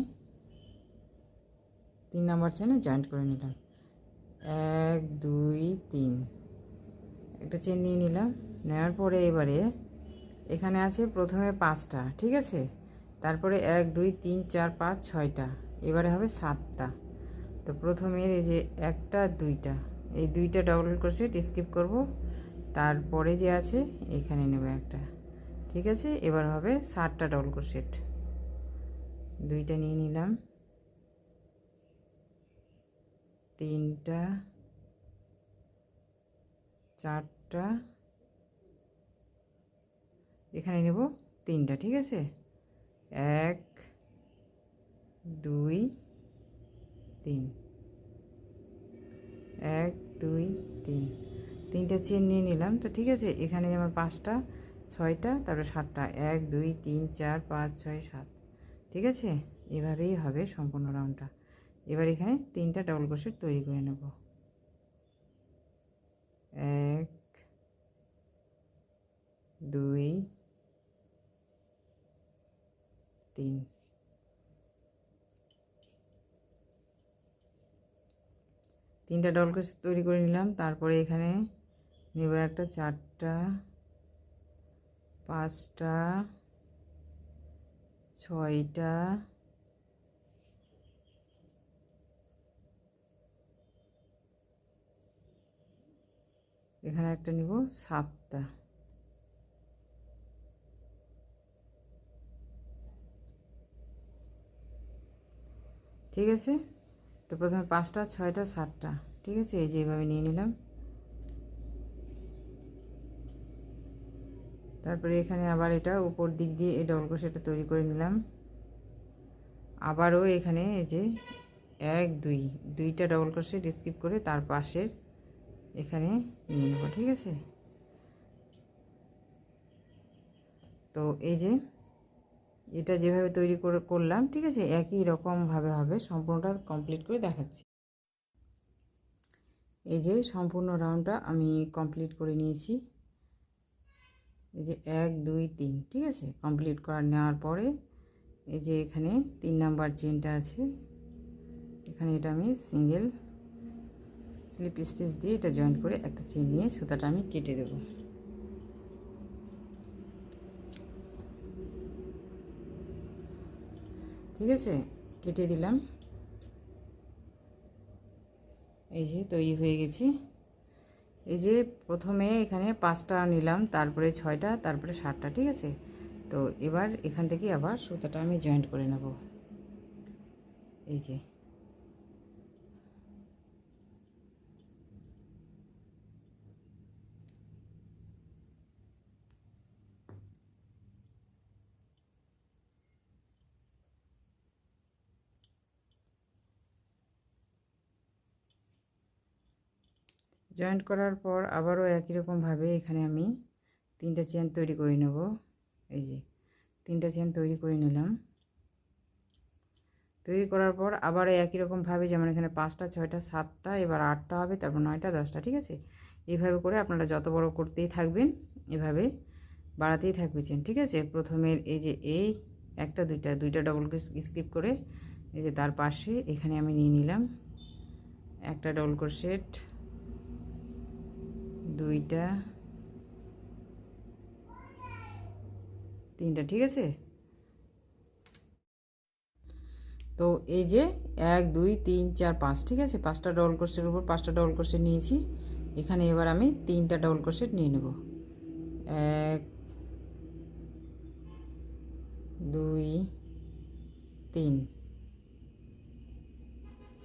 3 নাম্বার চেনে জয়েন্ট করে নিলাম। 1 2 3, একটা চেন নিয়ে নিলাম। নেওয়ার পরে এবারে এখানে আছে প্রথমে 5টা, ঠিক আছে, তারপরে 1 2 3 4 5 6টা, এবারে হবে 7টা। তো প্রথমের এই যে একটা দুইটা, এই দুইটা ডবল ক্রোশেট স্কিপ করব, তারপরে যে আছে এখানে নেব একটা, ঠিক আছে। এবার হবে 7টা ডবল ক্রোশেট, দুইটা নিয়ে নিলাম, 3টা 4টা, এখানে নেব 3টা, ঠিক আছে, 1 2 3, 1 2 3, 3টা চেন নিয়ে নিলাম। তো ঠিক আছে, এখানে আমার 5টা 6টা তারপরে 7টা, 1 2 3 4 5 6 7, ঠিক আছে। এভাবেই হবে সম্পূর্ণ রাউন্ডটা। এবার এখানে 3টা ডবল ক্রোশেট তৈরি করে নেব, 1 2 3, 3টা ডবল ক্রোশেট তৈরি করে নিলাম। তারপরে এখানে নেব একটা 4টা 5টা 6টা, এখানে একটা নিব 7টা, ঠিক আছে। তো প্রথমে 5টা 6টা 7টা, ঠিক আছে, এই যে এইভাবে নিয়ে নিলাম। তারপরে এখানে আবার এটা উপর দিক দিয়ে এই ডবল ক্রোশেটটা তৈরি করে নিলাম। আবারও এখানে এই যে 1 2, দুইটা ডবল ক্রোশেট স্কিপ করে তার পাশের এখানে নিয়ে নেব, ঠিক আছে। তো এই যে এটা যেভাবে তৈরি করলাম, ঠিক আছে, একই রকমভাবে হবে। সম্পূর্ণটা কমপ্লিট করে দেখাচ্ছি। এই যে সম্পূর্ণ রাউন্ডটা আমি কমপ্লিট করে নিয়েছি। এই যে 1 2 3, ঠিক আছে, কমপ্লিট নেওয়ার পরে এই যে এখানে 3 নাম্বার চেনটা আছে, এখানে এটা আমি সিঙ্গেল স্লিপ স্টিচ দিয়ে এটা জয়েন্ট করে একটা চেন নিয়ে সুতাটা আমি কেটে দেব। ঠিক আছে, কেটে দিলাম। এই যে তৈরি হয়ে গেছে। এই যে প্রথমে এখানে 5টা নিলাম, তারপরে 6টা, তারপরে 7টা, ঠিক আছে। তো এবার এখান থেকে আবার সুতাটা আমি জয়েন্ট করে নেব। এই যে জয়েন্ট করার পর আবারও একই রকমভাবে এখানে আমি 3টা চেন তৈরি করে নেব। এই যে 3টা চেন তৈরি করে নিলাম। তৈরি করার পর আবার একই রকমভাবে, যেমন এখানে 5টা 6টা 7টা, এবার 8টা হবে, তারপর 9টা 10টা, ঠিক আছে। এইভাবে করে আপনারা যত বড় করতেই থাকবেন, এভাবে বাড়াতেই থাকবে চেন, ঠিক আছে। প্রথমের এই যে এই একটা দুইটা ডবল স্কিপ করে এই যে তার পাশে এখানে আমি নিয়ে নিলাম একটা ডবল ক্রোশেট, দুইটা 3টা, ঠিক আছে। তো এই যে 1 2 3 4 5, ঠিক আছে, 5টা ডবল ক্রোশের উপর 5টা ডবল ক্রোশেট নিয়েছি। এখানে এবার আমি 3টা ডবল ক্রোশেট নিয়ে নেব, 1 2 3।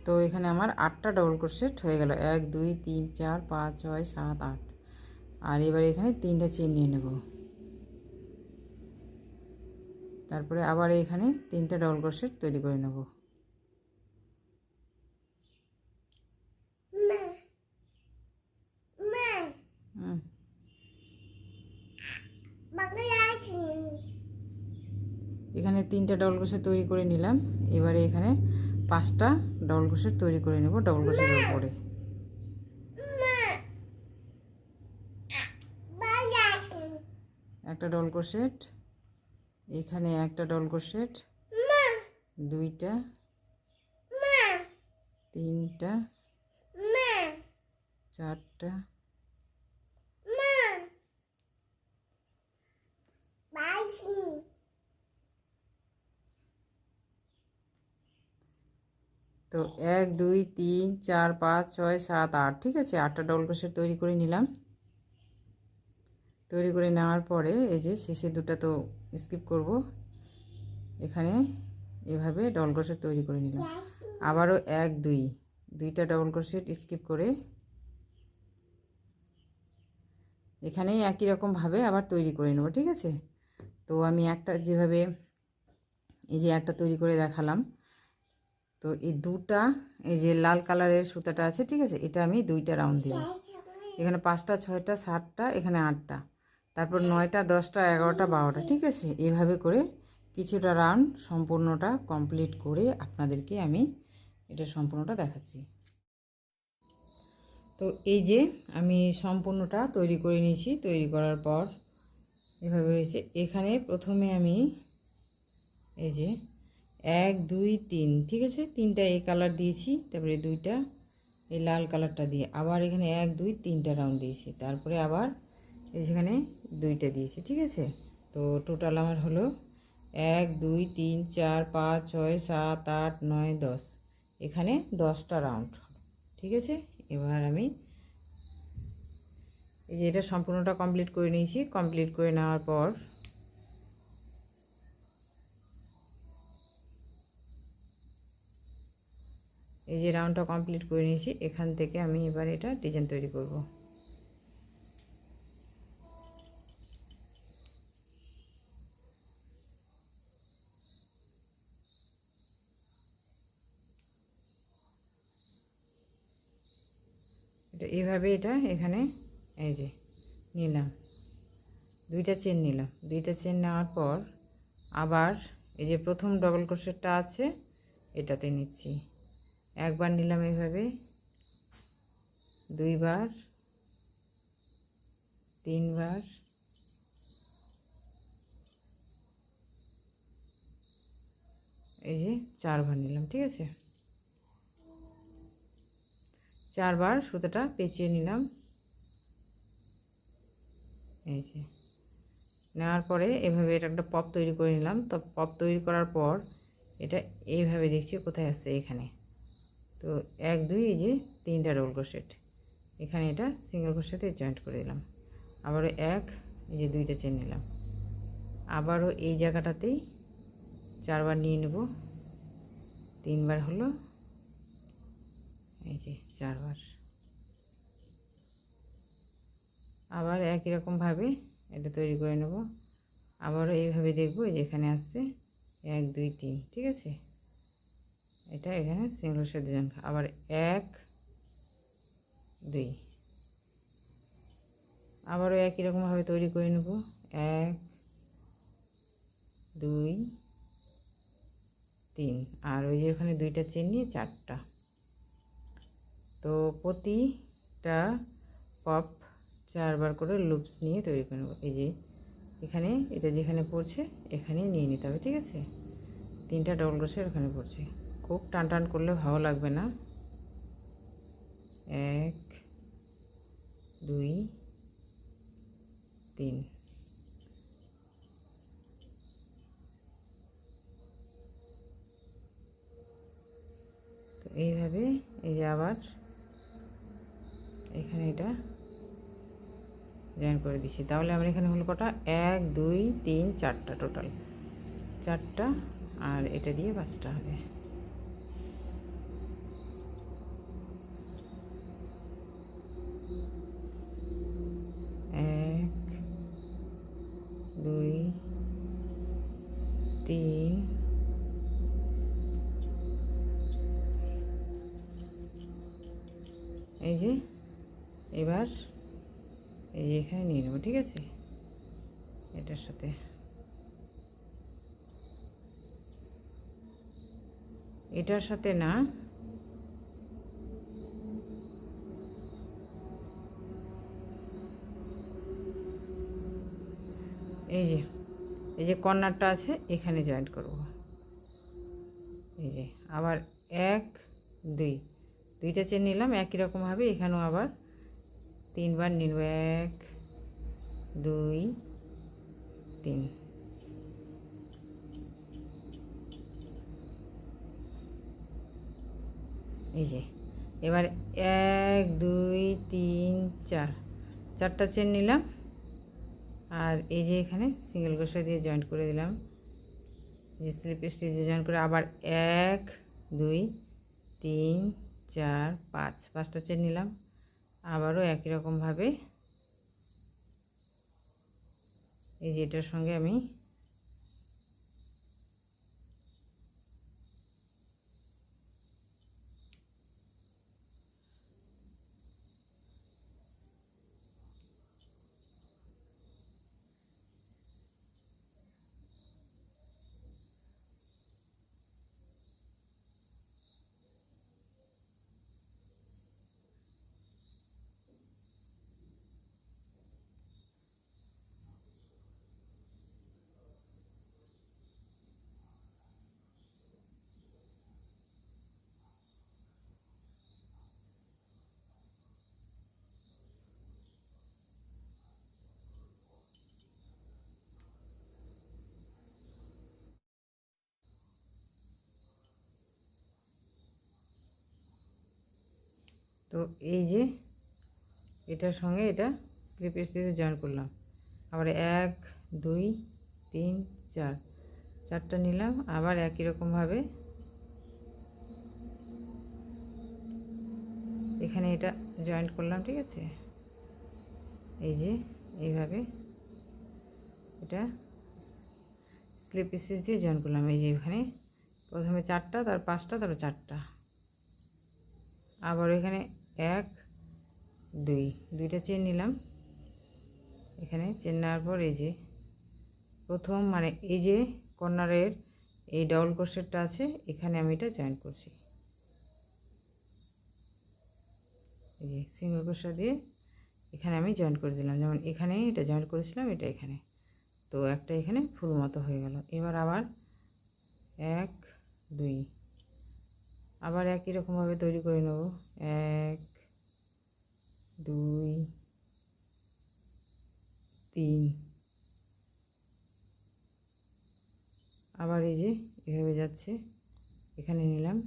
তো এখানে আমার 8টা ডবল ক্রোশেট হয়ে গেল, 1 2 3 4 5 6 7 8। আর এবার এখানে 3টা চেন নিয়ে নেব, তারপরে আবার এখানে 3টা ডবল ক্রোশেট তৈরি করে নেব। এখানে 3টা ডবল ক্রোশেট তৈরি করে নিলাম। এবারে এখানে 5টা ডবল ক্রোশেট তৈরি করে নেব ডবল ক্রোশেটের উপরে। একটা ডবল ক্রোশেট, এখানে একটা ডবল ক্রোশেট, দুইটা 3টা 4টা তো 1 2 3 4 5 6 7 8, ঠিক আছে, 8টা ডবল ক্রোশেট তৈরি করে নিলাম। তৈরি করে নেওয়ার পরে এই যে শেষে দুটো তো স্কিপ করব, এখানে এভাবে ডবল ক্রোশেট তৈরি করে নিলাম। আবারও 1 2 দুইটা ডবল ক্রোশেট স্কিপ করে এখানেই একই রকম ভাবে আবার তৈরি করে নেব, ঠিক আছে। তো আমি একটা যেভাবে এই যে একটা তৈরি করে দেখালাম, তো এই দুটা এই যে লাল কালারের সুতাটা আছে, ঠিক আছে, এটা আমি দুইটা রাউন্ড দিব। এখানে 5টা 6টা 7টা, এখানে 8টা, তারপর 9টা 10টা 11টা 12টা, ঠিক আছে। এইভাবে করে কিছুটা রাউন্ড সম্পূর্ণটা কমপ্লিট করে আপনাদেরকে আমি এটা সম্পূর্ণটা দেখাচ্ছি। তো এই যে আমি সম্পূর্ণটা তৈরি করে নিয়েছি। তৈরি করার পর এভাবে হয়েছে। এখানে প্রথমে আমি এই যে 1 2 3, ঠিক আছে, 3টা এই কালার দিয়েছি, তারপরে 2টা এই লাল কালারটা দিয়ে আবার এখানে 1 2 3টা রাউন্ড দিয়েছি, তারপরে আবার এখানে 2টা দিয়েছি, ঠিক আছে। তো টোটাল আমার হলো 1 2 3 4 5 6 7 8 9 10, এখানে 10টা রাউন্ড, ঠিক আছে। এবার আমি এই যে এটা সম্পূর্ণটা কমপ্লিট করে নিয়েছি। কমপ্লিট করে নেওয়ার পর এই যে রাউন্ডটা কমপ্লিট করে নিয়েছি, এখান থেকে আমি এবার এটা ডিজাইন তৈরি করব। এটা এইভাবে এটা এখানে এই যে নিলাম, 2টা চেন নিলাম। 2টা চেন নেওয়ার পর আবার এই যে প্রথম ডবল ক্রোশেটটা আছে এটাতে নিচ্ছি, একবার নিলাম এইভাবে, 2 বার, 3 বার, এই যে 4 বার নিলাম, ঠিক আছে। 4 বার সুতোটা পেঁচিয়ে নিলাম, এই যে নেওয়ার পরে এভাবে এটা একটা পপ তৈরি করে নিলাম। তো পপ তৈরি করার পর এটা এইভাবে দেখছি কোথায় আছে, এখানে। তো 1 2 এই যে 3টা ডবল ক্রোশেট, এখানে এটা সিঙ্গেল ক্রোশেটে জয়েন্ট করে দিলাম। আবারও 1 এই যে 2টা চেন নিলাম, আবারও এই জায়গাটাতেই 4 বার নিয়ে নেব, 3 বার হলো, এই যে 4 বার। আবার একই রকমভাবে এটা তৈরি করে নেব। আবারও এইভাবে দেখব যে এখানে আসছে 1 2 3, ঠিক আছে। এটা এখানে সিঙ্গেল ক্রোশেট ডিজাইন, আবার 1 2, আবারও একই রকমভাবে তৈরি করে নেব, 1 2 3, আর ওই যে ওখানে 2টা চেন নিয়ে 4টা। তো প্রতিটা পপ 4 বার করে লুপস নিয়ে তৈরি করে নেব। এই যে এখানে এটা যেখানে পড়ছে এখানে নিয়ে নিতে হবে, ঠিক আছে। 3টা ডবল ক্রোশেট ওখানে পড়ছে, খুব টান টান করলে ভালো লাগবে না। 1 2 3, তো এইভাবে এই যে আবার এখানে এটা জয়েন করে দিচ্ছি। তাহলে আমার এখানে হলো কটা, 1 2 3 4টা, টোটাল 4টা, আর এটা দিয়ে 5টা হবে। এক 2 3 এই যে এবার এই যে এখানে নিয়ে নেব, ঠিক আছে। এটার সাথে না, এই যে কর্নারটা আছে এখানে জয়েন্ট করব। এই যে আবার 1 2, 2টা চেন নিলাম, একই রকমভাবে এখানেও আবার 3 বার নিব, 1 2 3, এই যে এবার 1 2 3 4 চারটা চেন নিলাম, আর এই যে এখানে সিঙ্গেল ক্রোশা দিয়ে জয়েন্ট করে দিলাম, যে স্লিপ স্টিচ জয়েন করে আবার 1 2 3 4 5 পাঁচটা চেন নিলাম, আবারও একই রকমভাবে এই যে এটার সঙ্গে আমি তো এই যে এটার সঙ্গে এটা স্লিপ স্টিচে জয়েন করলাম, আবার 1 2 3 4 চারটা নিলাম, আবার একই রকমভাবে এখানে এটা জয়েন্ট করলাম, ঠিক আছে। এই যে এইভাবে এটা স্লিপ স্টিচ দিয়ে জয়েন করলাম, এই যে এখানে প্রথমে চারটা, তার পাঁচটা, তারপর চারটা, আবার এখানে 1 2 দুইটা চেন নিলাম, এখানে চেন নেওয়ার পর এই যে প্রথম মানে এই যে কর্নারের এই ডাবল ক্রোশেটটা আছে, এখানে আমি এটা জয়েন করছি, এই যে সিঙ্গেল ক্রোশা দিয়ে এখানে আমি জয়েন করে দিলাম, যেমন এখানে এটা জয়েন করেছিলাম, এটা এখানে, তো একটা এখানে ফুল মতো হয়ে গেল। এবার আবার 1 2 আবার একই রকমভাবে তৈরি করে নেব, 1 2 3, আবার এই যে এভাবে যাচ্ছে, এখানে নিলাম,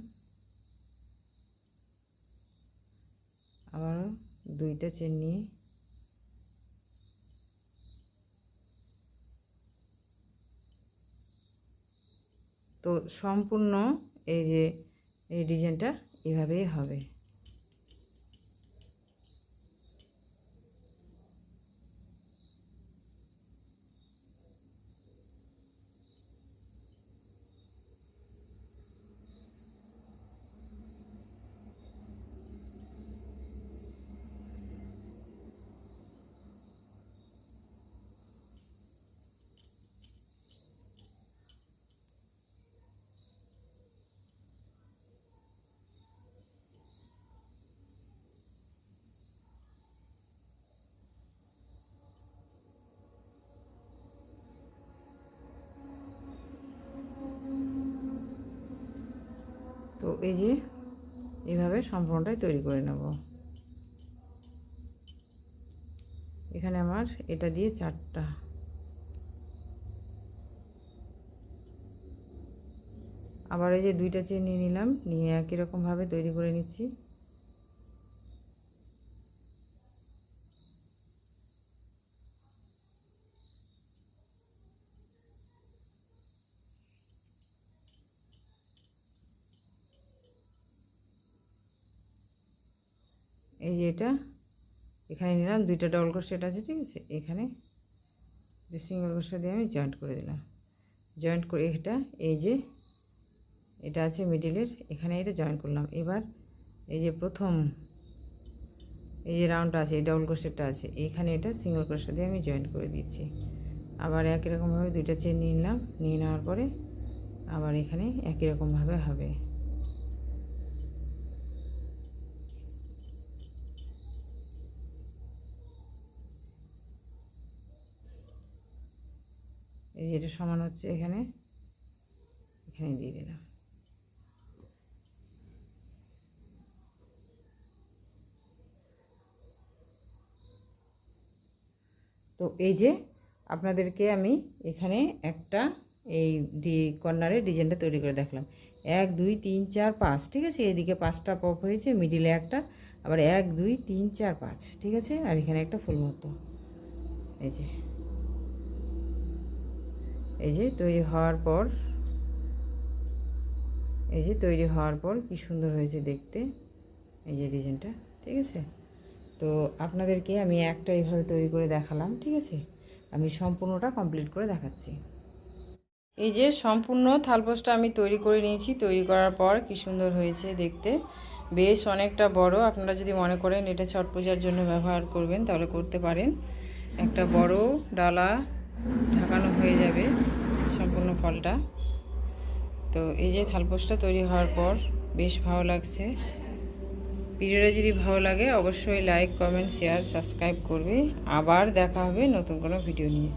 আবারও দুইটা চেন নিয়ে তো সম্পূর্ণ এই যে এই ডিজাইনটা এভাবেই হবে। তো এই যে এইভাবে সম্পূর্ণটাই তৈরি করে নেব। এখানে আমার এটা দিয়ে চারটা, আবার এই যে দুইটা চেন নিয়ে নিলাম, নিয়ে একই রকমভাবে তৈরি করে নিচ্ছি। এই যে এটা এখানে নিলাম, দুইটা ডাবল ক্রোশেট আছে, ঠিক আছে, এখানে যে সিঙ্গেল ক্রোশেট দিয়ে আমি জয়েন্ট করে দিলাম, জয়েন্ট করে এটা এই যে এটা আছে মিডিলের, এখানে এটা জয়েন করলাম। এবার এই যে প্রথম এই যে রাউন্ডটা আছে, এই ডাবল ক্রোশেটটা আছে, এখানে এটা সিঙ্গেল ক্রোশেট দিয়ে আমি জয়েন করে দিচ্ছি। আবার একই রকমভাবে দুইটা চেন নিয়ে নিলাম, নিয়ে নেওয়ার পরে আবার এখানে একই রকমভাবে হবে। এই যে এটা সমান হচ্ছে, এখানে এখানে দিয়ে দিলাম। তো এই যে আপনাদেরকে আমি এখানে একটা এই কর্নারে ডিজাইনটা তৈরি করে দেখলাম। 1 2 3 4 5, ঠিক আছে। এদিকে 5টা পপ হয়েছে, মিডিলে একটা, আবার 1 2 3 4 5, ঠিক আছে। আর এখানে একটা ফুল মতো, এই যে তৈরি হওয়ার পর, কি সুন্দর হয়েছে দেখতে এই যে ডিজাইনটা, ঠিক আছে। তো আপনাদেরকে আমি একটা এইভাবে তৈরি করে দেখালাম, ঠিক আছে। আমি সম্পূর্ণটা কমপ্লিট করে দেখাচ্ছি। এই যে সম্পূর্ণ থালপোসটা আমি তৈরি করে নিয়েছি। তৈরি করার পর কি সুন্দর হয়েছে দেখতে, বেশ অনেকটা বড়। আপনারা যদি মনে করেন এটা ছট পূজার জন্য ব্যবহার করবেন তাহলে করতে পারেন। একটা বড় ডালা ঢাকানো হয়ে যাবে সম্পূর্ণ ফলটা। তো এই যে থালপোসটা তৈরি হওয়ার পর বেশ ভালো লাগছে। ভিডিওটা যদি ভালো লাগে অবশ্যই লাইক, কমেন্ট, শেয়ার, সাবস্ক্রাইব করবে। আবার দেখা হবে নতুন কোনো ভিডিও নিয়ে।